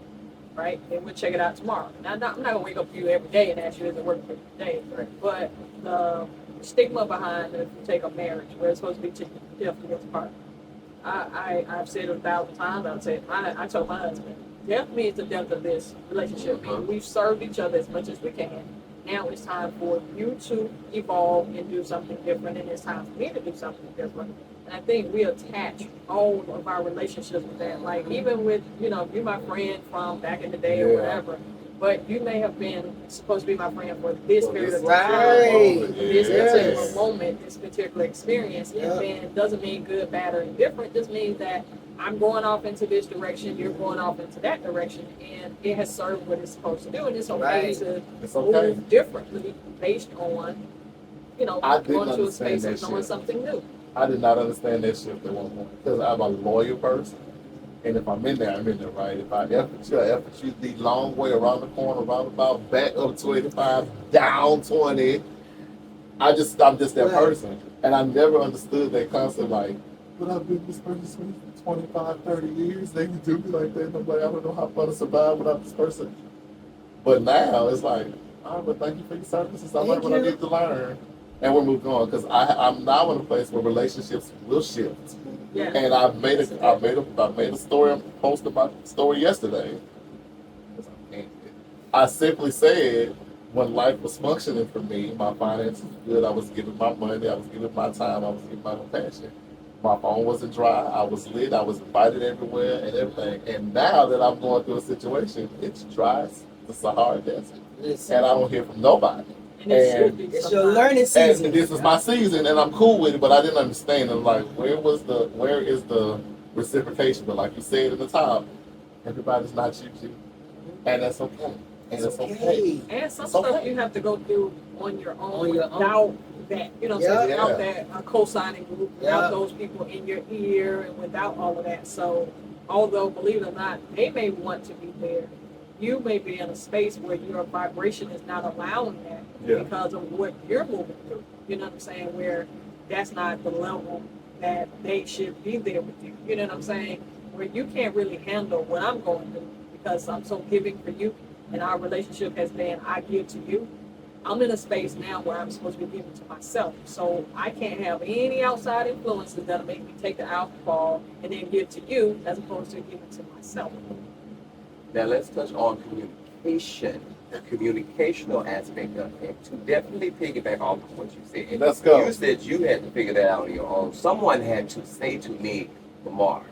right, then we'll check it out tomorrow. Now, I'm not going to wake up for you every day and ask you, is it working for you today? Right. But the stigma behind, if you take a marriage where it's supposed to be to death do us part, I've said it 1,000 times. I told my husband, death means the death of this relationship. Meaning we've served each other as much as we can. Now it's time for you to evolve and do something different, and it's time for me to do something different. And I think we attach all of our relationships with that. Like, even with, you're my friend from back in the day or whatever, but you may have been supposed to be my friend for this period of time. Right. This Yes. particular moment, this particular experience, Yeah. and then doesn't mean good, bad, or indifferent. Just means that I'm going off into this direction, you're going off into that direction, and it has served what it's supposed to do, and it's okay Right. to It's okay. move differently based on, I didn't going to a understand space that of knowing shit. something new. I did not understand that shift at one point because I'm a loyal person. And if I'm in there, I'm in there, right? If I effort you the long way around the corner, roundabout, back up 25, down 20, I'm just that Right. person. And I never understood that concept, like, but I've been this person for 25, 30 years. They can do me like that. And I'm like, I don't know how I'm going to survive without this person. But now it's like, all right, but thank you for your services. I learned what I need to learn. And we're moving on because I'm now in a place where relationships will shift. Yeah. And I made a story, a post about the story yesterday. I simply said when life was functioning for me, my finances were good, I was giving my money, I was giving my time, I was giving my passion. My phone wasn't dry, I was lit, I was invited everywhere and everything. And now that I'm going through a situation, it's dry as the Sahara Desert. Listen. And I don't hear from nobody. And it should And be It's your sometimes. learning And season. this is my season, and I'm cool with it, but I didn't understand. I'm like, where is the reciprocation? But like you said at the top, everybody's not you, and that's okay. And it's okay. And some It's stuff okay. you have to go through on your own On your own. without that, Yeah. without that co-signing group, Yeah. without those people in your ear, and without all of that. So, although, believe it or not, they may want to be there, you may be in a space where your vibration is not allowing that Yeah. because of what you're moving through. You know what I'm saying? Where that's not the level that they should be there with you. You know what I'm saying? Where you can't really handle what I'm going through because I'm so giving for you, and our relationship has been I give to you. I'm in a space now where I'm supposed to be giving to myself. So I can't have any outside influences that'll make me take the alcohol and then give to you as opposed to giving to myself. Now let's touch on communication, the communicational aspect of it. To definitely piggyback off of what you said. Let's go. You said you had to figure that out on your own. Someone had to say to me, LaMarr,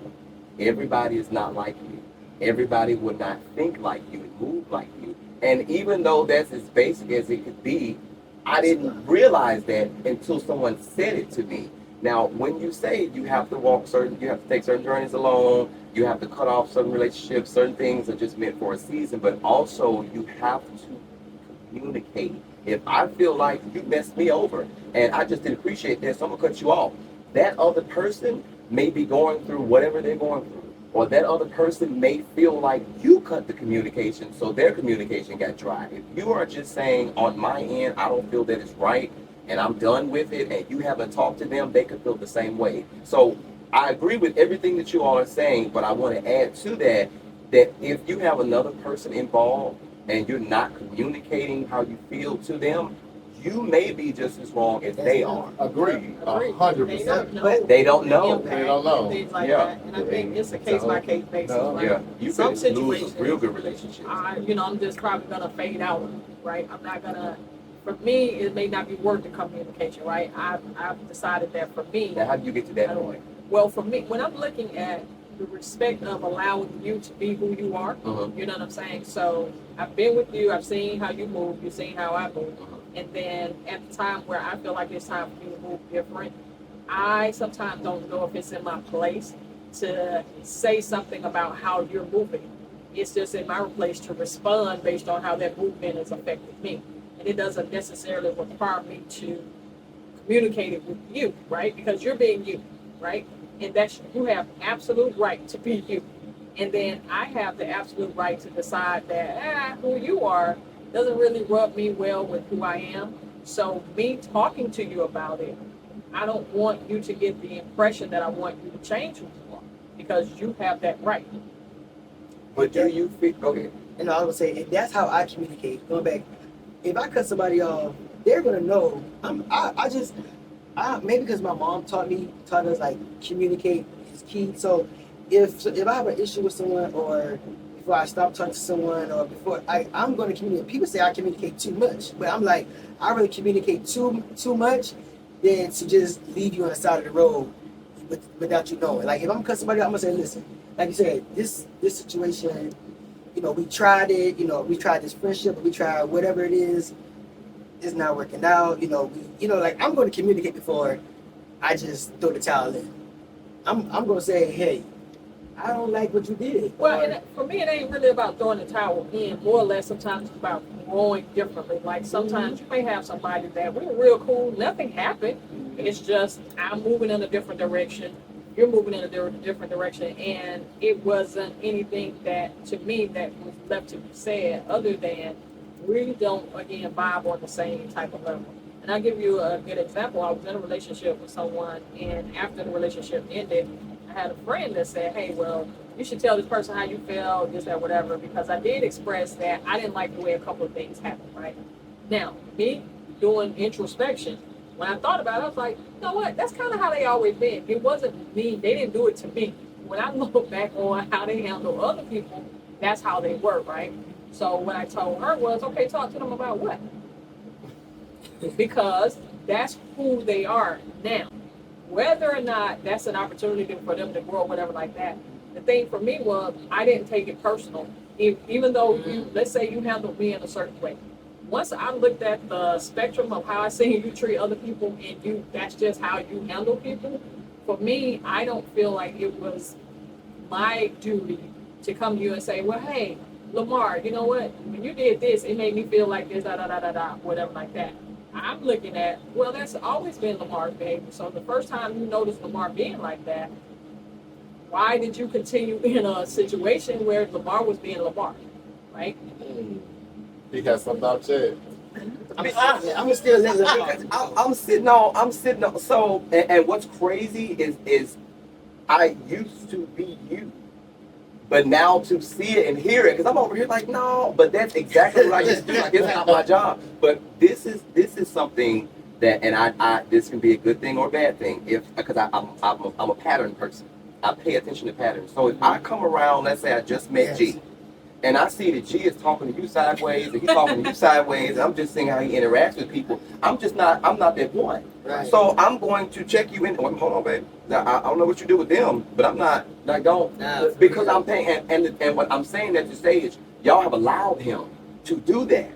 everybody is not like you. Everybody would not think like you and move like you. And even though that's as basic as it could be, I didn't realize that until someone said it to me. Now, when you say you have to take certain journeys alone, you have to cut off certain relationships, certain things are just meant for a season, but also you have to communicate. If I feel like you messed me over and I just didn't appreciate this, so I'm gonna cut you off. That other person may be going through whatever they're going through. Or that other person may feel like you cut the communication, so their communication got dry. If you are just saying, on my end, I don't feel that it's right, and I'm done with it, and you haven't talked to them, they could feel the same way. So I agree with everything that you all are saying, but I want to add to that, that if you have another person involved, and you're not communicating how you feel to them, you may be just as wrong as they are. Agree. Agree. 100%. But they don't know. the impact They don't know. and things like Yeah. that. And I think it's a case by case basis, No. right? Yeah, you Some could lose situations, real good relationships. I'm just probably gonna fade out, right? I'm not gonna. For me, it may not be worth the communication, right? I've decided that for me. Now, how do you get to that point? Well, for me, when I'm looking at the respect of allowing you to be who you are, Mhm. you know what I'm saying? So I've been with you, I've seen how you move, you've seen how I move. And then at the time where I feel like it's time for me to move different, I sometimes don't know if it's in my place to say something about how you're moving. It's just in my place to respond based on how that movement has affected me. And it doesn't necessarily require me to communicate it with you, right? Because you're being you, right? And you have absolute right to be you. And then I have the absolute right to decide that who you are doesn't really rub me well with who I am. So me talking to you about it, I don't want you to get the impression that I want you to change who you are because you have that right. But do you feel, go ahead. And I was gonna say, and that's how I communicate. Going back, if I cut somebody off, they're gonna know. Maybe because my mom taught us like communicate is key. So if I have an issue with someone, or before I stop talking to someone, or before I'm gonna communicate. People say I communicate too much, but I'm like, I really communicate too much than to just leave you on the side of the road without you knowing. Like if I'm cutting somebody off, I'm gonna say, listen, like you said, this situation we tried it, we tried this friendship, we tried whatever it is, it's not working out, like I'm going to communicate before I just throw the towel in. I'm going to say, hey, I don't like what you did. Well, and for me, it ain't really about throwing the towel in. More or less, sometimes it's about growing differently. Like sometimes you may have somebody that we were real cool, nothing happened. It's just I'm moving in a different direction. You're moving in a different direction, and it wasn't anything that to me that was left to be said other than we don't again vibe on the same type of level. And I'll give you a good example. I was in a relationship with someone, and after the relationship ended, I had a friend that said, hey, well, you should tell this person how you feel, this, that, whatever, because I did express that I didn't like the way a couple of things happened, right? Now, me doing introspection, when I thought about it, I was like, you know what? That's kind of how they always been. It wasn't me. They didn't do it to me. When I look back on how they handle other people, that's how they were, right? So what I told her was, okay, talk to them about what? Because that's who they are now. Whether or not that's an opportunity for them to grow, whatever like that. The thing for me was I didn't take it personal. Even though let's say you handled me in a certain way. Once I looked at the spectrum of how I seen you treat other people and that's just how you handle people, for me, I don't feel like it was my duty to come to you and say, well, hey, LaMarr, you know what? When you did this, it made me feel like this, whatever like that. I'm looking at, well, that's always been LaMarr's behavior. So the first time you noticed LaMarr being like that, why did you continue in a situation where LaMarr was being LaMarr, right? He got something out there. I'm gonna still let it I'm sitting on. So, and what's crazy is I used to be you. But now to see it and hear it, because I'm over here like, no, but that's exactly what I used to do. Like, it's not my job. But this is something that, and I this can be a good thing or a bad thing, because I'm a pattern person. I pay attention to patterns. So if I come around, let's say I just met G, and I see that G is talking to you sideways, and he's talking to you sideways, and I'm just seeing how he interacts with people. I'm not that one. Right. So I'm going to check you in. Hold on, baby. Now, I don't know what you do with them, but I'm not going because I'm paying. And what I'm saying that to say is, y'all have allowed him to do that.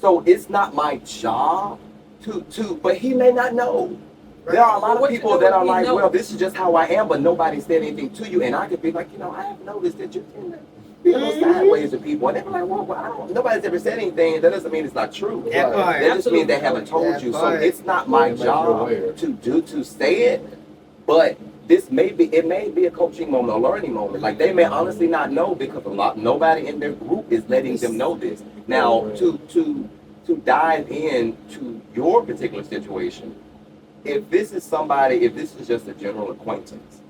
So it's not my job to. But he may not know. Right. There are a lot of people that are like, well, this is just how I am, but nobody said anything to you, and I could be like, I have noticed that you're sideways to people, and they're like, well, nobody's ever said anything. That doesn't mean it's not true. That just means they haven't told you. So it's not my job to say it, but it may be a coaching moment, a learning moment. Like they may honestly not know because nobody in their group is letting them know this. Now to dive into your particular situation, if this is just a general acquaintance,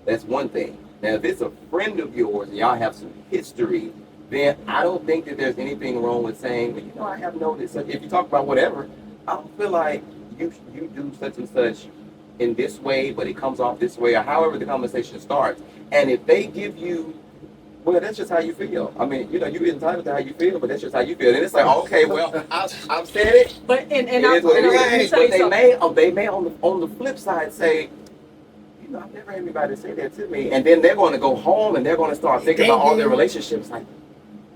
that's one thing. Now, if it's a friend of yours and y'all have some history, then I don't think that there's anything wrong with saying, well, I have noticed. If you talk about whatever, I don't feel like you do such and such in this way, but it comes off this way, or however the conversation starts. And if they give you, well, that's just how you feel. I mean, you're entitled to how you feel, but that's just how you feel. And it's like, okay, well, I've said it. But But they may on the flip side say, I've never heard anybody say that to me. And then they're going to go home and they're going to start thinking about all their relationships. Like,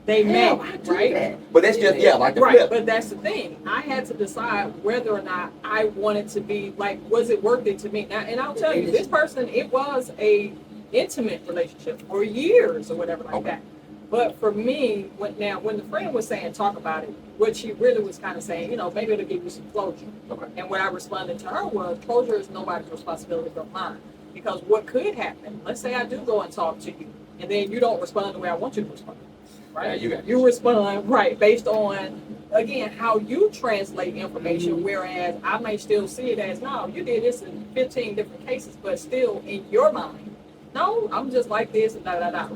they may, right? That. But that's just, like the flip. But that's the thing. I had to decide whether or not I wanted to be, like, was it worth it to me? Now, and I'll tell you, this person, it was a intimate relationship for years or whatever like that. But for me, when the friend was saying talk about it, what she really was kind of saying, maybe it'll give you some closure. Okay. And what I responded to her was, closure is nobody's responsibility but mine. Because what could happen, let's say I do go and talk to you, and then you don't respond the way I want you to respond, right? Yeah, you respond, right, based on, again, how you translate information, whereas I may still see it as, no, you did this in 15 different cases, but still in your mind, no, I'm just like this, and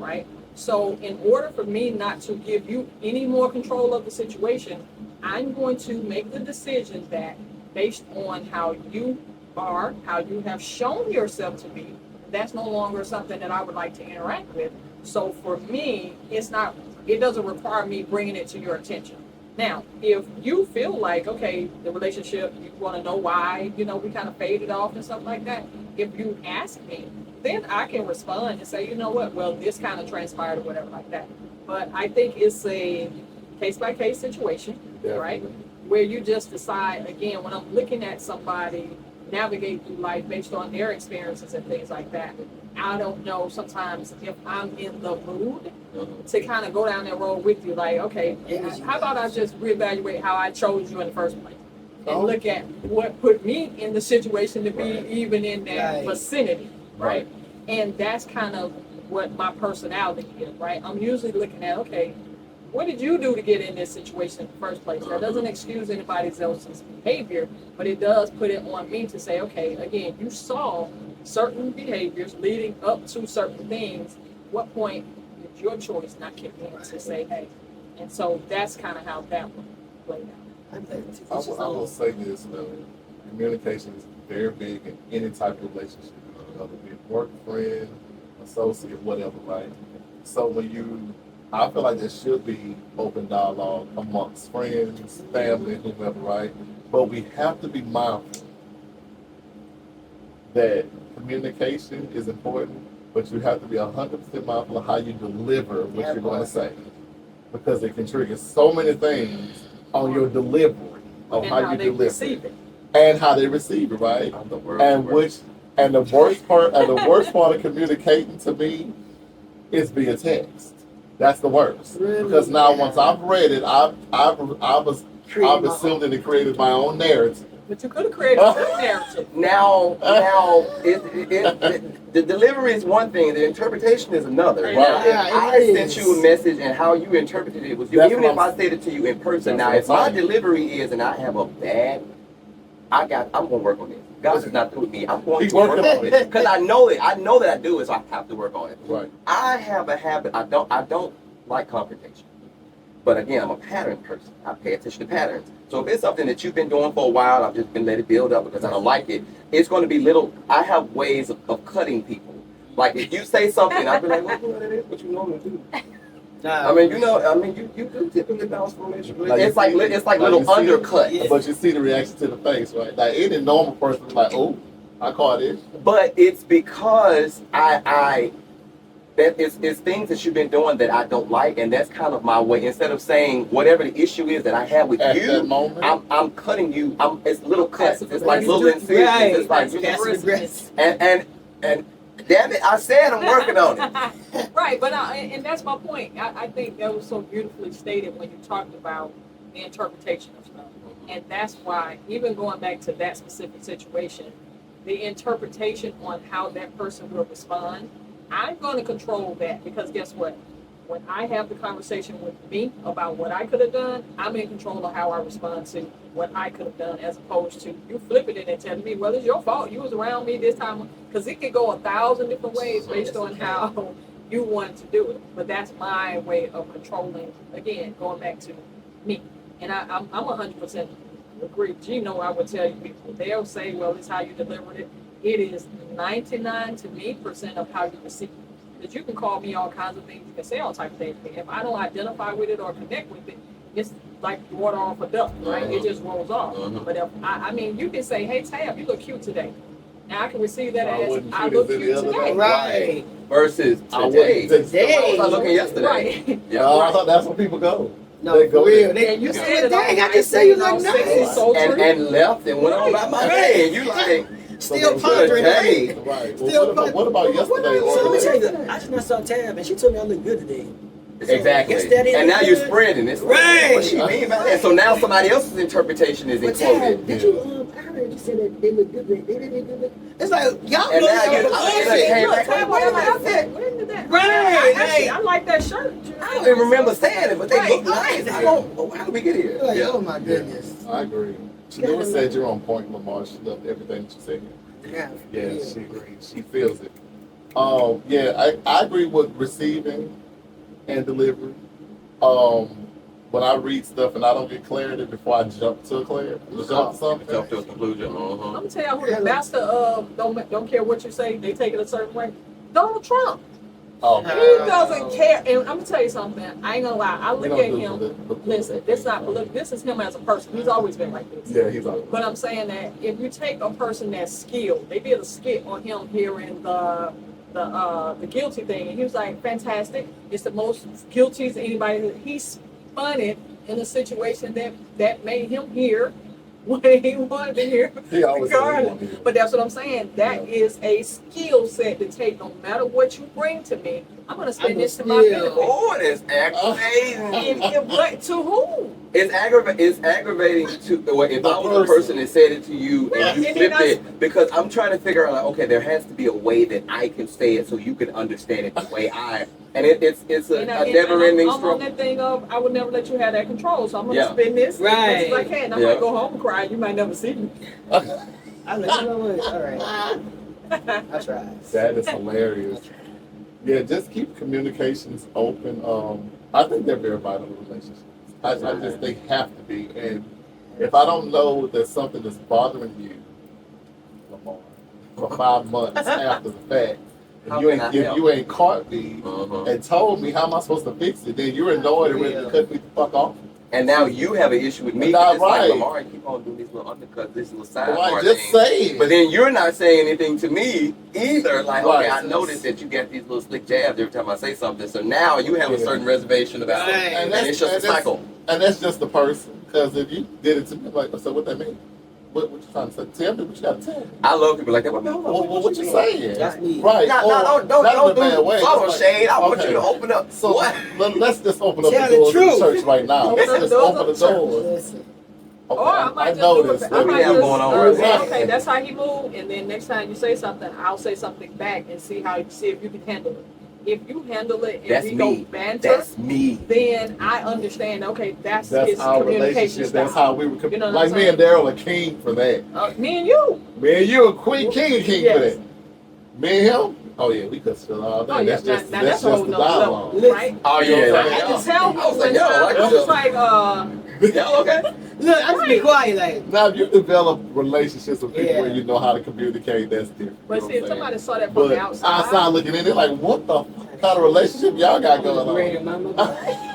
right? So in order for me not to give you any more control of the situation, I'm going to make the decision that based on how you are, how you have shown yourself to be, that's no longer something that I would like to interact with. So for me, it doesn't require me bringing it to your attention. Now, if you feel like, okay, the relationship, you want to know why, we kind of faded off and stuff like that, if you ask me, then I can respond and say, you know what, well, this kind of transpired or whatever like that. But I think it's a case-by-case situation, right? Definitely. Where you just decide, again, when I'm looking at somebody navigate through life based on their experiences and things like that, I don't know sometimes if I'm in the mood to kind of go down that road with you. Like, okay, how about I just reevaluate how I chose you in the first place and look at what put me in the situation to be even in that vicinity, right? And that's kind of what my personality is, right? I'm usually looking at, okay, what did you do to get in this situation in the first place? That doesn't excuse anybody else's behavior, but it does put it on me to say, okay, again, you saw certain behaviors leading up to certain things. What point did your choice not kick in to say, hey? And so that's kind of how that one played out. I will say this though, communication is very big in any type of relationship, whether it be work, friend, associate, whatever, right? So I feel like there should be open dialogue amongst friends, family, whoever, right? But we have to be mindful that communication is important, but you have to be 100% mindful of how you deliver what you're going to say, because it can trigger so many things on your delivery of how you deliver receive it. and how they receive it, right? And the worst part of communicating to me is via text. That's the worst. Really? Because now once I've read it, I've assumed and created my own narrative. But you could have created a narrative. Now, the delivery is one thing, the interpretation is another. Right. Now, if Yeah, I it sent is. you a message and how you interpreted it was you, That's even what if I'm- I said it to you in person. That's Now, what if I'm my saying. delivery is and I have a bad, I'm gonna work on this. God is not through with me. I'm going He's to work working on on it it. because I know it. I know that I do it, so I have to work on it. Right. I have a habit. I don't like confrontation. But again, I'm a pattern person. I pay attention to patterns. So if it's something that you've been doing for a while, I've just been let it build up because I don't like it. It's going to be little. I have ways of cutting people. Like if you say something, I'll be like, "What you normally do?" I mean, you do typically bounce from relationship. Like It's like little you see- undercut. Yeah. But you see the reaction to the face, right? Like any normal person is like, oh, I caught it. But it's because it's things that you've been doing that I don't like, and that's kind of my way. Instead of saying whatever the issue is that I have with At you, that moment. I'm cutting you. It's little cuts. Passive It's like aggressive. little incisions. Right. It's like Passive aggressive. and damn it, I said I'm working on it. Right, but and that's my point. I think that was so beautifully stated when you talked about the interpretation of stuff. And that's why, even going back to that specific situation, the interpretation on how that person will respond, I'm going to control that, because guess what? When I have the conversation with me about what I could have done, I'm in control of how I respond to what I could have done, as opposed to you flipping it and telling me, well, it's your fault. You was around me this time. Because it could go 1,000 different ways based on how you wanted to do it. But that's my way of controlling, again, going back to me. And I'm 100% agree. Gino, I would tell you, people, they'll say, well, it's how you delivered it. It is 99% to me of how you receive it. Because you can call me all kinds of things, you can say all types of things. If I don't identify with it or connect with it, it's like water off a duck, right? It just rolls off. But if I mean, you can say, hey, Tab, you look cute today. Now I can receive that I as wouldn't I treat look it any cute other today. way. Right. Versus I today. wouldn't Today. How was I looking yesterday? Right. Yeah. That's where people go. No, They for go real. there. And you say, said it dang, all I just say you look nice, sexy, nice. sultry. And left and went on about my day. And you like, Still good pondering. day. Right. Still Well, what about yesterday? So let me tell you, I just not saw Tab, and she told me I look good today. Exactly. Guess that And now you're good. spreading it. Right. What she mean by that? So now somebody else's interpretation is But Tab, included. did you? I heard you say that they look good. They didn't look good. It's like y'all And look now you- so I- good. came back, Tab, wait a minute, I said- when did that? Right, Actually, right. I like that shirt. I don't even remember saying it, but they Right. look nice. I don't. How did we get here? Like, oh my goodness. I agree. She said you're on point, LaMarr. She loved everything she said. Yeah. Yeah, she agrees. She feels it. Yeah, I agree with receiving and delivery. When I read stuff and I don't get clarity before I jump to something. Jump to a conclusion. I'm gonna tell you who the master of don't care what you say, they take it a certain way. Donald Trump. Oh, He doesn't care. And I'm gonna tell you something. I ain't gonna lie. I look at him. The Listen, this is him as a person. He's always been like this. Yeah, he's like. But I'm saying that if you take a person that's skilled, they did a skit on him here in the the guilty thing, and he was like, fantastic. It's the most guilty as anybody. He spun it in a situation that made him hear what he wanted to hear. He always said he Regardless. wanted to hear. But that's what I'm saying. That is a skill set to take. No matter what you bring to me, I'm gonna spend this to my benefit. Oh, it's aggravating. But to whom? It's aggravating to well, if I was the person that said it to you and you And flipped then it, because I'm trying to figure out like, okay, there has to be a way that I can say it so you can understand it the way I. And it's a never-ending I'm on struggle. that thing of I would never let you have that control, so I'm gonna Yeah. spend this as much as I Right. can. I Yeah. might go home and cry. You might never see me. I'm like, you know what? All right. I tried. That is hilarious. Yeah, just keep communications open. I think they're very vital in relationships. I just they have to be. And if I don't know that something is bothering you, LaMarr, for 5 months after the fact, How and can I if help? you ain't caught me Uh-huh. and told me how am I supposed to fix it, then you're annoyed and ready to cut me the fuck off. And now you have an issue with me. Not It's like right. LaMarr, keep on doing these little undercuts, this little sidebar Right, just thing. say it. But then you're not saying anything to me either. Like, Right. okay, I noticed that you got these little slick jabs every time I say something. So now you have a Yeah. certain reservation about it. Right. And it's just a cycle. And that's just the person. Because if you did it to me, I'm like, so what that mean? What you trying to say? Tell me what you got to tell me. I love people like that. Well, What you saying? That's me. Right. No, or don't not in a bad do way. subtle It's like, shade. I want okay. you to open up. So What? let's just open up Tell the the doors of the truth. church right now. Open Let's the just doors open of the the church. doors. Listen. Okay, Or I might I just know do this. it. I What we might have just going on? say, okay, that's how he moved, and then next time you say something, I'll say something back and see if you can handle it. If you handle it and That's we me. go banter, That's me. then I understand. Okay, that's That's his our communication relationship. style. That's how we were. You know what Like I'm me and Daryl are king for that. Me and you. Me and you are queen, king for Yes. that. Me and him. Oh yeah, we could still all day. Oh, yeah, That's just now that's that's a whole just the nother dialogue. level, right? Oh, You know yeah. what I'm I saying? can tell I was like, when yo, I I was like, Y'all okay? Look, I just be quiet, like. Now, if you develop relationships with people Yeah. where you know how to communicate, that's different. but you see, know if what I'm somebody saying? saw that from the But outside, looking in, they're like, what the fuck kind of relationship y'all got going on?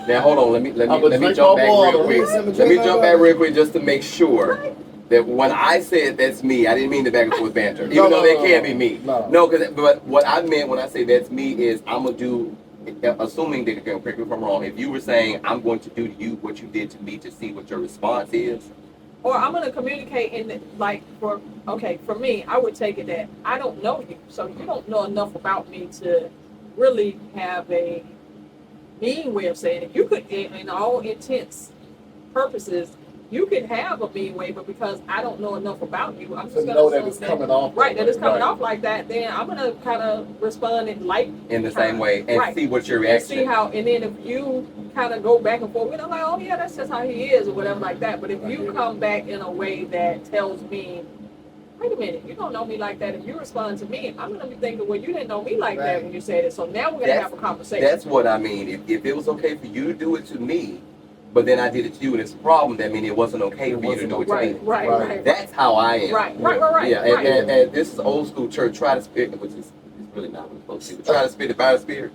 Now hold on, let me I'm gonna drink jump my back water. real quick. Yes, I'm gonna Let me drink my jump water. back real quick just to make sure that when I said that's me, I didn't mean the back and forth banter. Even No, though no, that no, can no. be me. No. But what I meant when I say that's me is I'm gonna do, assuming that, correct me if I'm wrong, if you were saying I'm going to do to you what you did to me to see what your response is. or I'm gonna communicate in the, like for me, I would take it that I don't know you, so you don't know enough about me to really have a mean way of saying it. You could, in all intents, purposes, you could have a mean way, but because I don't know enough about you, I'm To just gonna know that assume it's coming off. right, that it's coming right. off like that. Then I'm gonna kind of respond in light In the same way and Right. see what your and reaction see how, and then if you kind of go back and forth, I'm like, oh yeah, that's just how he is, or whatever like that. But if you come back in a way that tells me, wait a minute, you don't know me like that. If you respond to me, I'm gonna be thinking, well, you didn't know me like that Right. when you said it. So now we're gonna have a conversation. That's what I mean. If it was okay for you to do it to me, but then I did it to you and it's a problem, that means it wasn't okay for you to do it to right, me. right, Right. right, That's how I am. right. Yeah, right. and this is old school church. Try to spit, which is it's really not what it's supposed to be. But try to spit it by the spirit.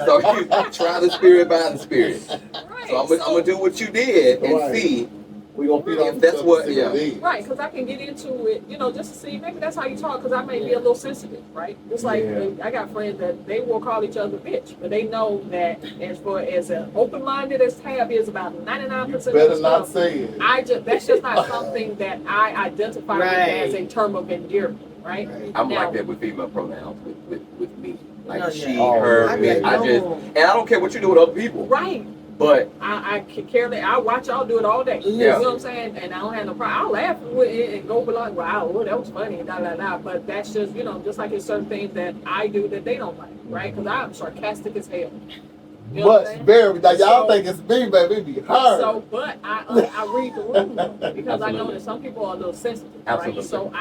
So you try the spirit by the spirit. Right. So I'm gonna do what you did and Right. see. We gonna feed If off that's each other what- to see yeah. it is. Right, because I can get into it, just to see, maybe that's how you talk, because I may be a little sensitive, right? Just like, Yeah. I got friends that they will call each other bitch, but they know that as an open-minded as Tab is about 99% You of better the not stuff, say it. that's just not something that I identify with as a term of endearment, right? I'm Now- like that with female pronouns with me. Like Oh, she, yeah. her, I me. mean, I just, no. and I don't care what you do with other people. Right. But I can care that I watch y'all do it all day. Yeah. You know what I'm saying? And I don't have no problem. I'll laugh with it and go like, wow, oh, that was funny, da da da. But that's just, just like it's certain things that I do that they don't like, right? Because I'm sarcastic as hell. You know what I'm But saying? very, now y'all So- think it's me, baby. It be her. So, but I read the room though, because I know Absolutely. that some people are a little sensitive, Absolutely. right? So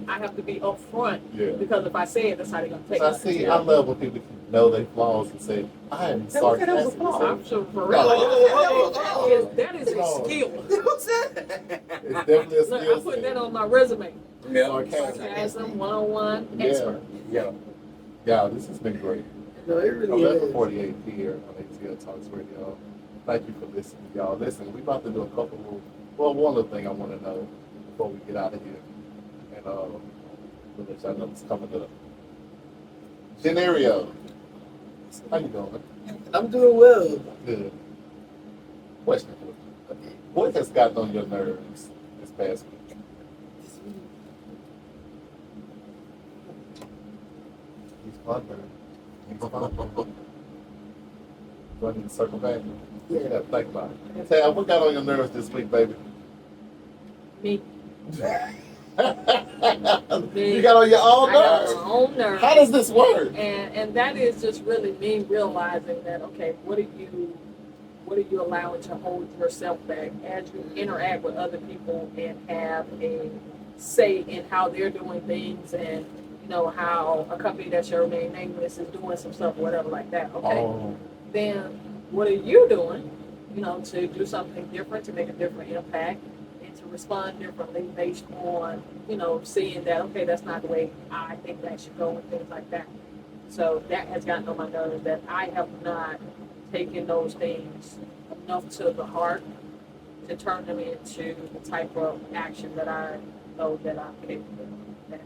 I have to be upfront Yeah. because if I say it, that's how they're gonna take I it. see. I love when people can know their flaws and say, "I am That was a sarcastic." flaw. I'm sure for No, real. That is a No. skill. what's that? It's definitely a Look, I skill put that set. on my resume. Yeah. Sarcasm, one-on-one, Yeah. expert. Yeah. Yeah, this has been great. No, it really 11:48 here on ATL Talks Radio. Thank you for listening, y'all. Listen, we about to do a couple of, one other thing I want to know before we get out of here. And we'll let y'all know what's coming up. Johnerio, how you doing? I'm doing well. Good. Question for you. What has gotten on your nerves this past week? He's pondering. He's pondering. Do I need to circle back? Yeah. Yeah, think about it. Tab, what got on your nerves this week, baby? Me. You got on your own I got nerves? my own nerves. How does this work? And that is just really me realizing that, okay, what are you allowing to hold yourself back as you interact with other people and have a say in how they're doing things, and you know how a company that shall remain nameless is doing some stuff or whatever like that. Okay. Oh, Then what are you doing, you know, to do something different, to make a different impact, and to respond differently based on, you know, seeing that, okay, that's not the way I think that should go and things like that. So that has gotten on my nerves that I have not taken those things enough to the heart to turn them into the type of action that I know that I'm capable of.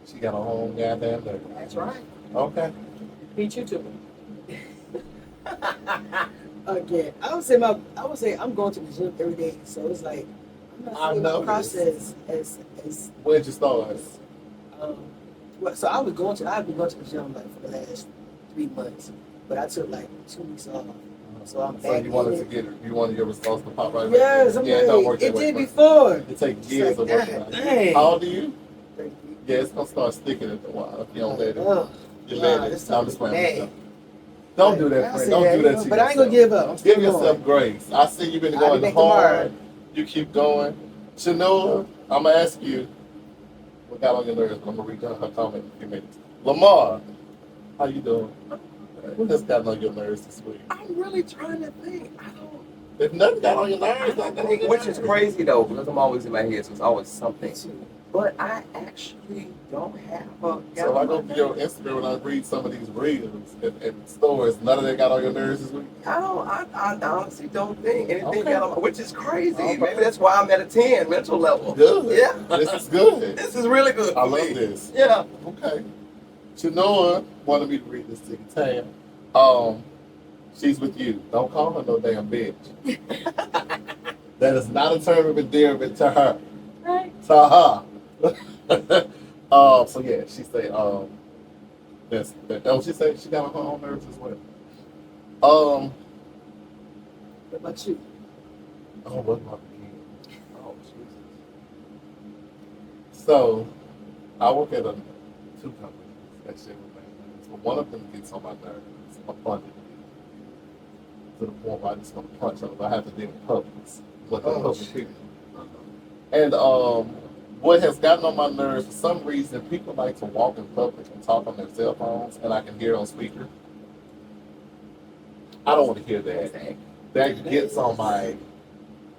she got a whole goddamn nerve. That's right. Okay. Beat you to it. Again, I would say I'm going to the gym every day, so it's like I'm I not seeing know the process as Where'd you start? well, so I've been going to the gym like for the last 3 months, but I took like 2 weeks off, so I'm So back. you wanted in to it. you wanted your results to pop right Yes, back? I'm Yeah, it don't like, work it that way. did before. It takes It's years like, of working God out. dang. How old are you? Yeah, it's gonna start sticking after a while if you don't let it. Oh, You nah, let this it. I'm stuff just is playing bad. with you. Don't do I that, friend. say Don't that, do that to but I ain't yourself. gonna give up. I'm still Give yourself going. grace. I see you've been I'll be going back hard. tomorrow. You keep going. Shanoa, I'm gonna ask you what got on your nerves. I'm gonna read down her comment in a few minutes. LaMarr, how you doing? What has gotten on your nerves this week? I'm really trying to think. If nothing got on your I nerves, don't think, which is crazy though, because I'm always in my head, so it's always something. Me too. But I actually don't have a. So I go through your Instagram and I read some of these reels and stories. None of that got on your nerves this week? I honestly don't think anything Okay. got on, which is crazy. Okay. Maybe that's why I'm at a 10 mental level. Good. Yeah. This is good. This is really good. I for love me. this. Yeah. Okay. Shanoa wanted me to read this to you, Tam. She's with you. Don't call her no damn bitch. That is not a term of endearment to her. Right. To her. So yeah, she said, she said she got on her own nerves as well. What about you? What about the kid? Oh Jesus. So, I work at 2 companies that share with my nerves. But one of them gets on my nerves abundantly. To the point where I just want to punch them. I have to deal with publics. With the public people. And what has gotten on my nerves, for some reason, people like to walk in public and talk on their cell phones, and I can hear it on speaker. I don't want to hear that. That gets on my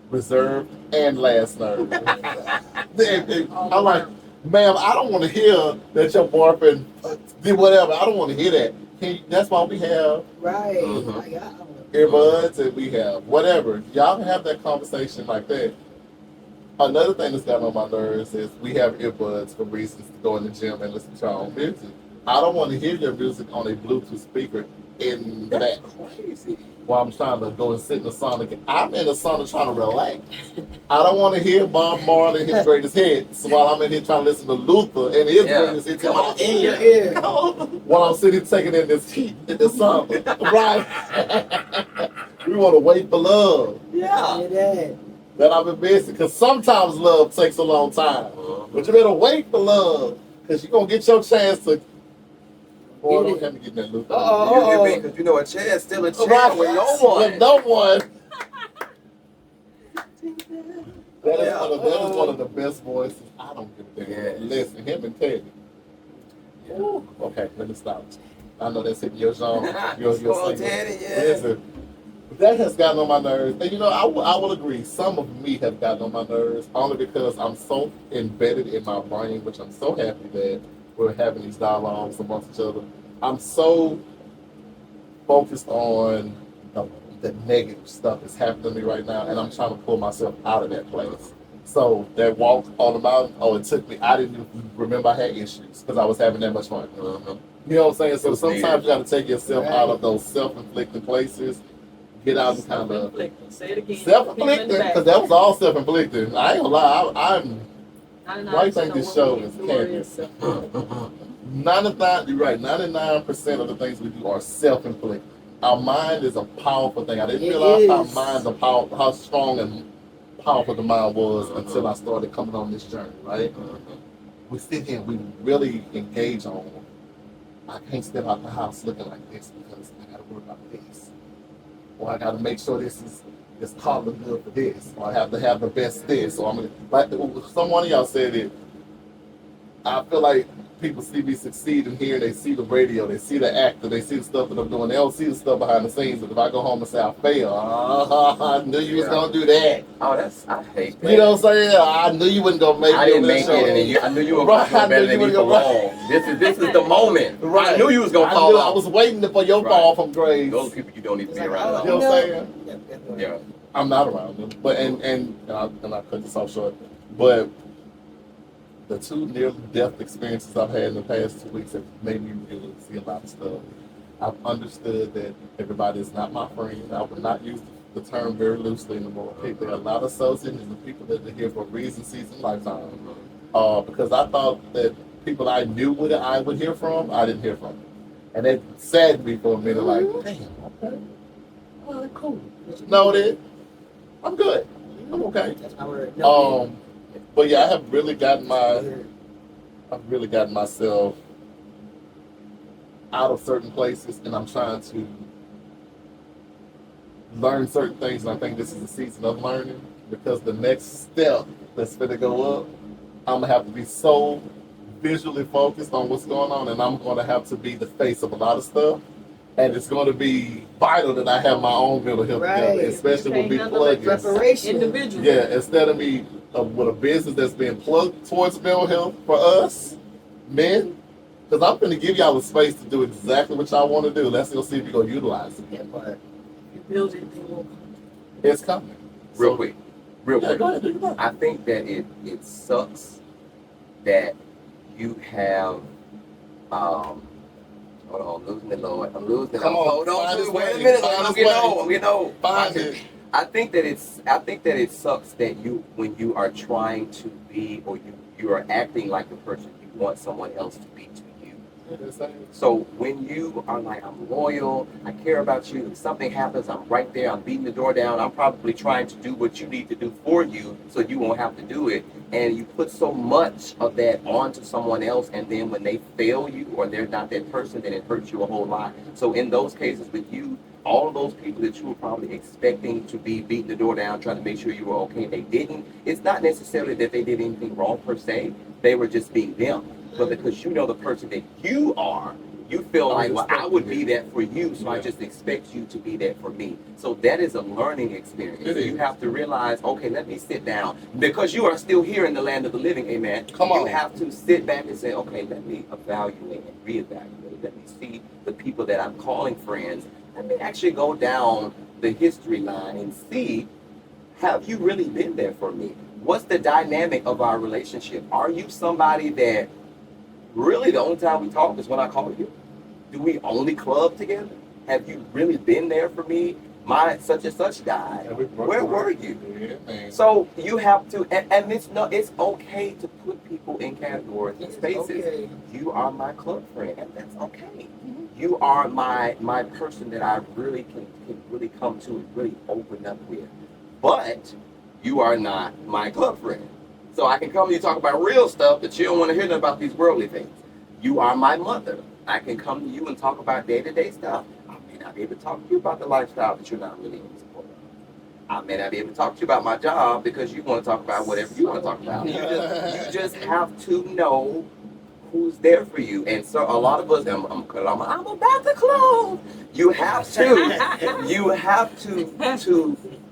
reserve and last nerve. I'm like, ma'am, I don't want to hear that your boyfriend did whatever. I don't want to hear that. That's why we have Right. Mhm. Like, earbuds and we have whatever. Y'all can have that conversation like that. Another thing that's gotten on my nerves is we have earbuds for reasons to go in the gym and listen to our own music. I don't want to hear your music on a Bluetooth speaker in the back Crazy. while I'm trying to go and sit in the sauna. I'm in the sauna trying to relax. I don't want to hear Bob Marley and his greatest hits while I'm in here trying to listen to Luther and his Yeah. greatest hits in my in your ear. ear. While I'm sitting taking in this heat in the sauna. Right? We want to wait for love. Yeah. Hear that. That I've been missing. Because sometimes love takes a long time. But you better wait for love. Because you're going to get your chance to. Boy, don't have me get that Luther. Because you know a chair is still a chair Right. with no one. With no one. That is one of the best voices. I don't give a damn. Yes. Listen, him and Teddy. Ooh, okay, let me stop. I know that's in your genre. Your Come on, singer. Teddy, yeah. Listen, that has gotten on my nerves. And you know, I will agree. Some of me have gotten on my nerves only because I'm so embedded in my brain, which I'm so happy that we're having these dialogues amongst each other. I'm so focused on the negative stuff that's happening to me right now, and I'm trying to pull myself out of that place. So that walk on the mountain, oh, it took me. I didn't even remember I had issues because I was having that much fun. You know what I'm saying? So sometimes you got to take yourself out of those self-inflicted places, get out and kind of Self-inflicted. Say it again. self-inflicted because that was all self-inflicted. I ain't gonna lie, I'm. Why you think this show is Candid? 99, you're right. 99% of the things we do are self-inflicted. Our mind is a powerful thing. I didn't realize how mind the power, how strong and powerful the mind was until I started coming on this journey. Right? We sit here and we really engage on. I can't step out the house looking like this because I got to worry about this, or I got to make sure this car look good for this, or I have to have the best this, or I'm gonna, like someone of y'all said it. I feel like people see me succeeding here, they see the radio, they see the actor, they see the stuff that I'm doing. They don't see the stuff behind the scenes. And if I go home and say I failed, I knew you was gonna do that. Oh, I hate that. You know what I'm saying? I knew you wasn't gonna make it. I didn't make it, and I knew you were going to do better than me for long. This is the moment. Right. I knew you was gonna fall off. I was waiting for your fall from grace. Those people you don't need to be around. You know what I'm saying? Yeah. I'm not around them, but and I cut this off short. But the two near-death experiences I've had in the past 2 weeks have made me really see a lot of stuff. I've understood that everybody is not my friend. I would not use the term very loosely anymore. There are a lot of associates and people that are here for a reason, season, lifetime. Because I thought that people I knew I would hear from, I didn't hear from. And it saddened me for a minute, like, damn, okay, all right, cool. No, that I'm good. I'm okay. That's my word. But yeah, I've really gotten myself out of certain places, and I'm trying to learn certain things. And I think this is a season of learning because the next step that's going to go up, I'm gonna have to be so visually focused on what's going on, and I'm going to have to be the face of a lot of stuff. And it's going to be vital that I have my own mental health together, especially with me plugging. Individually. Yeah, instead of me with a business that's being plugged towards mental health for us, men, because I'm going to give y'all the space to do exactly what y'all want to do. Let's go see if you're going to utilize it. Yeah, but you build it, they will come. It's coming. Real quick. Go ahead. I think that it sucks that you have hold on, I'm losing it, Lord. I'm losing it. Come on, Hold on, find wait a his minute. way. I'm getting old. Find it. I think that it sucks that when you are trying to be or you are acting like the person you want someone else to be to you. So when you are like, I'm loyal, I care about you, if something happens, I'm right there, I'm beating the door down, I'm probably trying to do what you need to do for you so you won't have to do it. And you put so much of that onto someone else, and then when they fail you or they're not that person, then it hurts you a whole lot. So in those cases with you, all of those people that you were probably expecting to be beating the door down, trying to make sure you were okay, they didn't. It's not necessarily that they did anything wrong per se. They were just being them. But because you know the person that you are, you feel like, well, I would be that for you, so I just expect you to be that for me. So that is a learning experience. You have to realize, okay, let me sit down. Because you are still here in the land of the living, amen. Come on. You have to sit back and say, okay, let me evaluate and reevaluate. Let me see the people that I'm calling friends. Let me actually go down the history line and see, have you really been there for me? What's the dynamic of our relationship? Are you somebody that really the only time we talk is when I call you? Do we only club together? Have you really been there for me? My such and such died. Where were you? So you have to, and it's okay to put people in categories and spaces. Okay. You are my club friend, and that's okay. You are my person that I really can really come to and really open up with. But you are not my club friend. So I can come to you and talk about real stuff, but you don't want to hear nothing about these worldly things. You are my mother. I can come to you and talk about day-to-day stuff. I may not be able to talk to you about the lifestyle that you're not really in support of. I may not be able to talk to you about my job because you want to talk about whatever you want to talk about. You just have to know who's there for you. And so a lot of us, I'm about to close. You have to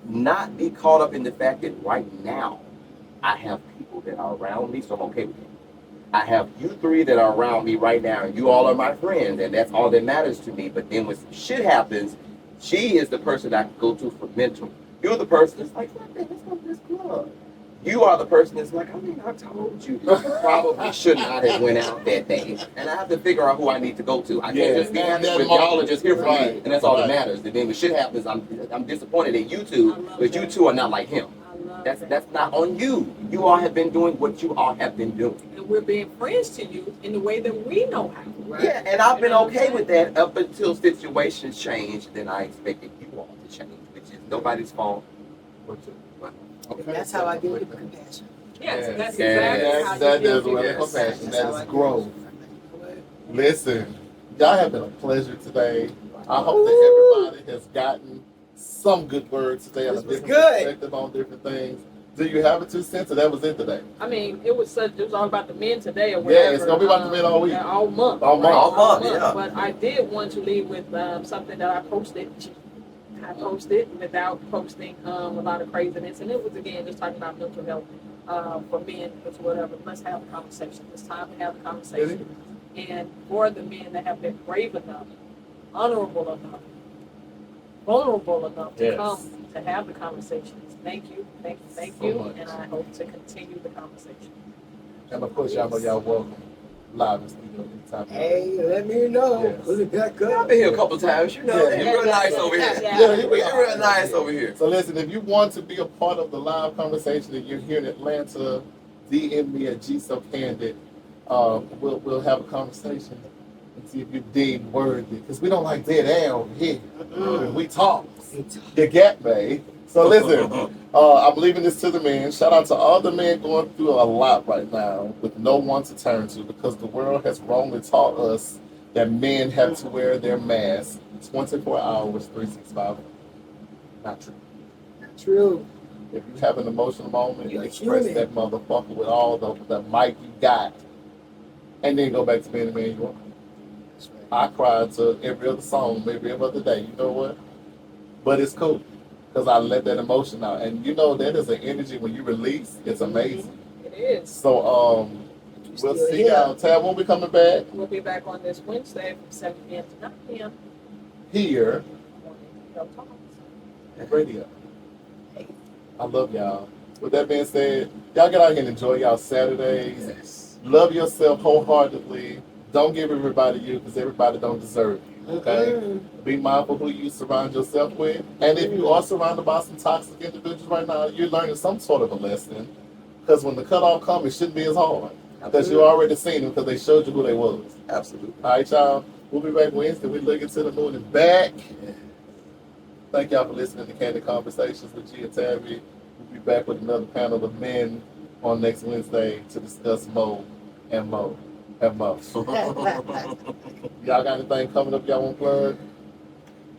not be caught up in the fact that right now I have people that are around me, so I'm okay with it. I have you three that are around me right now, and you all are my friends, and that's all that matters to me. But then when some shit happens, she is the person I can go to for mental. You're the person that's like, let's go to this club. you are the person that's like, I mean, I told you, you probably should not have went out that day. And I have to figure out who I need to go to. I can't just be happy with y'all and just hear from me. And that's all that matters. And then what should happen is I'm disappointed at you two, but you two are not like him. That's not on you. You all have been doing what you all have been doing. And we're being friends to you in the way that we know how. Right. Yeah, and I've been okay with that up until situations change. Then I expected you all to change, which is nobody's fault. And that's how I deal with compassion. Yes, and that's Yeah, exactly how that you is deal what with it. compassion. That's how That I is do growth. it. I'm like, you know what? Listen, y'all have been a pleasure today. I hope that everybody has gotten some good words today and a This was different good. perspective on different things. Do you have a 2 cents, or that was it today? I mean, it was all about the men today or Yeah, whatever. it's gonna be about the men all week. All month. All month. right? All month, yeah. But I did want to leave with something that I posted. I posted without posting a lot of craziness, and it was again just talking about mental health for men, or whatever. Let's have a conversation. It's time to have a conversation. And for the men that have been brave enough, honorable enough, vulnerable enough to Yes. come to have the conversations. Thank you, thank So you, much. and I hope to continue the conversation. And of course, y'all know y'all welcome live in studio anytime. Hey, let me know. Yes. Put it back I've up. been here a couple times, you know. Yeah. You're real nice over here. Yeah, You're real nice over here. So listen, if you want to be a part of the live conversation and you're here in Atlanta, DM me at Candid. We'll have a conversation and see if you're deemed worthy. Because we don't like dead air over here. We talk. You get me? So listen, I'm leaving this to the men. Shout out to all the men going through a lot right now with no one to turn to, because the world has wrongly taught us that men have to wear their mask 24 hours, 365. Not true. True. If you have an emotional moment, You're express human. that motherfucker with all the mic you got, and then go back to being the man you are. That's right. I cry to every other song, every other day. You know what? But it's cool because I let that emotion out, and you know that is an energy when you release. It's amazing. It is. So we'll Still see here. y'all. Tab won't be coming back We'll be back on this Wednesday from 7 p.m. to 9 p.m. here on Go Talks. on radio. I love y'all. With that being said, y'all get out here and enjoy y'all Saturdays. Yes. Love yourself wholeheartedly. Don't give everybody you, because everybody don't deserve you. Okay. Mm-mm. Be mindful who you surround yourself with. And if you are surrounded by some toxic individuals right now, you're learning some sort of a lesson. Because when the cutoff comes, it shouldn't be as hard. Because you already seen them, because they showed you who they was. Absolutely. All right, y'all. We'll be back Wednesday. We're looking to the moon and back. Thank y'all for listening to Candid Conversations with G and Tabby. We'll be back with another panel of men on next Wednesday to discuss Mo and Mo and Mo. Y'all got anything coming up y'all want to plug?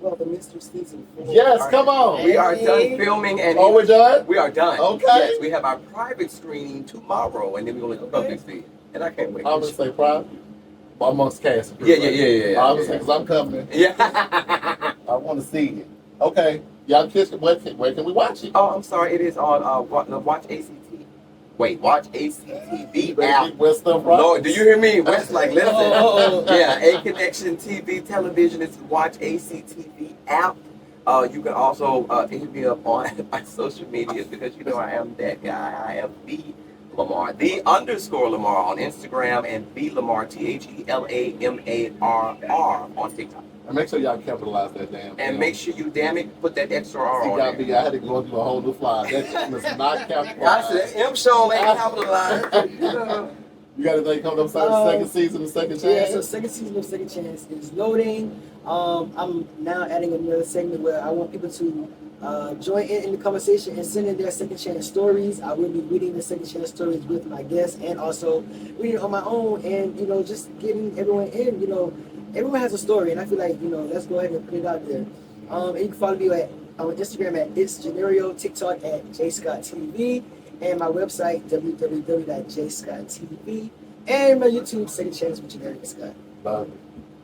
Well, the Mr. Season 4. Yes, come on. We are done filming and Oh, we're done? we are done. Okay. Yes, we have our private screening tomorrow, and then we're going to public see it. And I can't wait. I'm going to say private. Amongst cast. Yeah. I'm going to say, because I'm coming. Yeah. I want to see it. Okay. Y'all kiss it. Where can we watch it? Oh, I'm sorry. It is on Watch ACT. Wait, Watch ACTV app. Where stuff right? Lord, do you hear me? West, like, listen. Oh. Yeah, A Connection TV television is Watch ACTV app. You can also hit me up on my social medias, because you know I am that guy. I am the LaMarr, the _ LaMarr on Instagram, and the LaMarr, TheLamarr on TikTok. And make sure y'all capitalize that damn thing. And make sure you, damn it, put that extra R You on got there. me. I had to go through a whole new fly. That thing is not I capitalized. said, M show ain't capitalized. You got anything coming up second season, the second chance? Yeah, so second season of Second Chance is loading. I'm now adding another segment where I want people to join in the conversation and send in their second chance stories. I will be reading the second chance stories with my guests, and also reading it on my own, and just getting everyone in. Everyone has a story, and I feel like let's go ahead and put it out there. And you can follow me on Instagram at @dismissal, TikTok at jscotttv, and my website www.jscotttv, and my YouTube Second Chance with Johnerio Scott. Love it.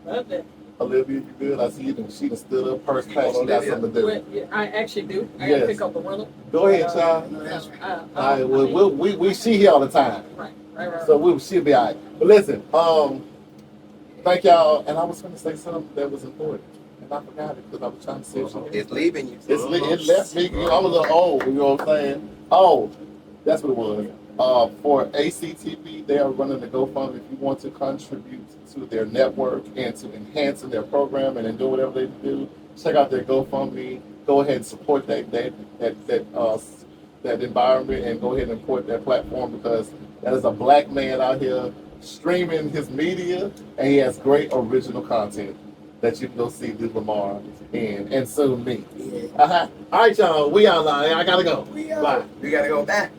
Love it. Olivia, you good? I see you. She done stood up, purse pack. She got something to do. Well, yeah, I actually do. I Yes. gotta pick up the winner. Go ahead, child. No, that's right. All right. Well, we she here all the time, Right. so she'll be all right. But listen, thank y'all. And I was going to say something that was important, and I forgot it because I was trying to say something. It's leaving you. It left me. I'm a little old. You know what I'm saying? Oh, That's what it was. For ACTV, they are running the GoFundMe. If you want to contribute to their network and to enhancing their program and do whatever they do, check out their GoFundMe. Go ahead and support that environment and go ahead and support that platform because that is a black man out here streaming his media and he has great original content that you can go see the LaMarr and soon me. Yeah. All right, y'all. We online. I gotta go. We out. Bye. You gotta go back.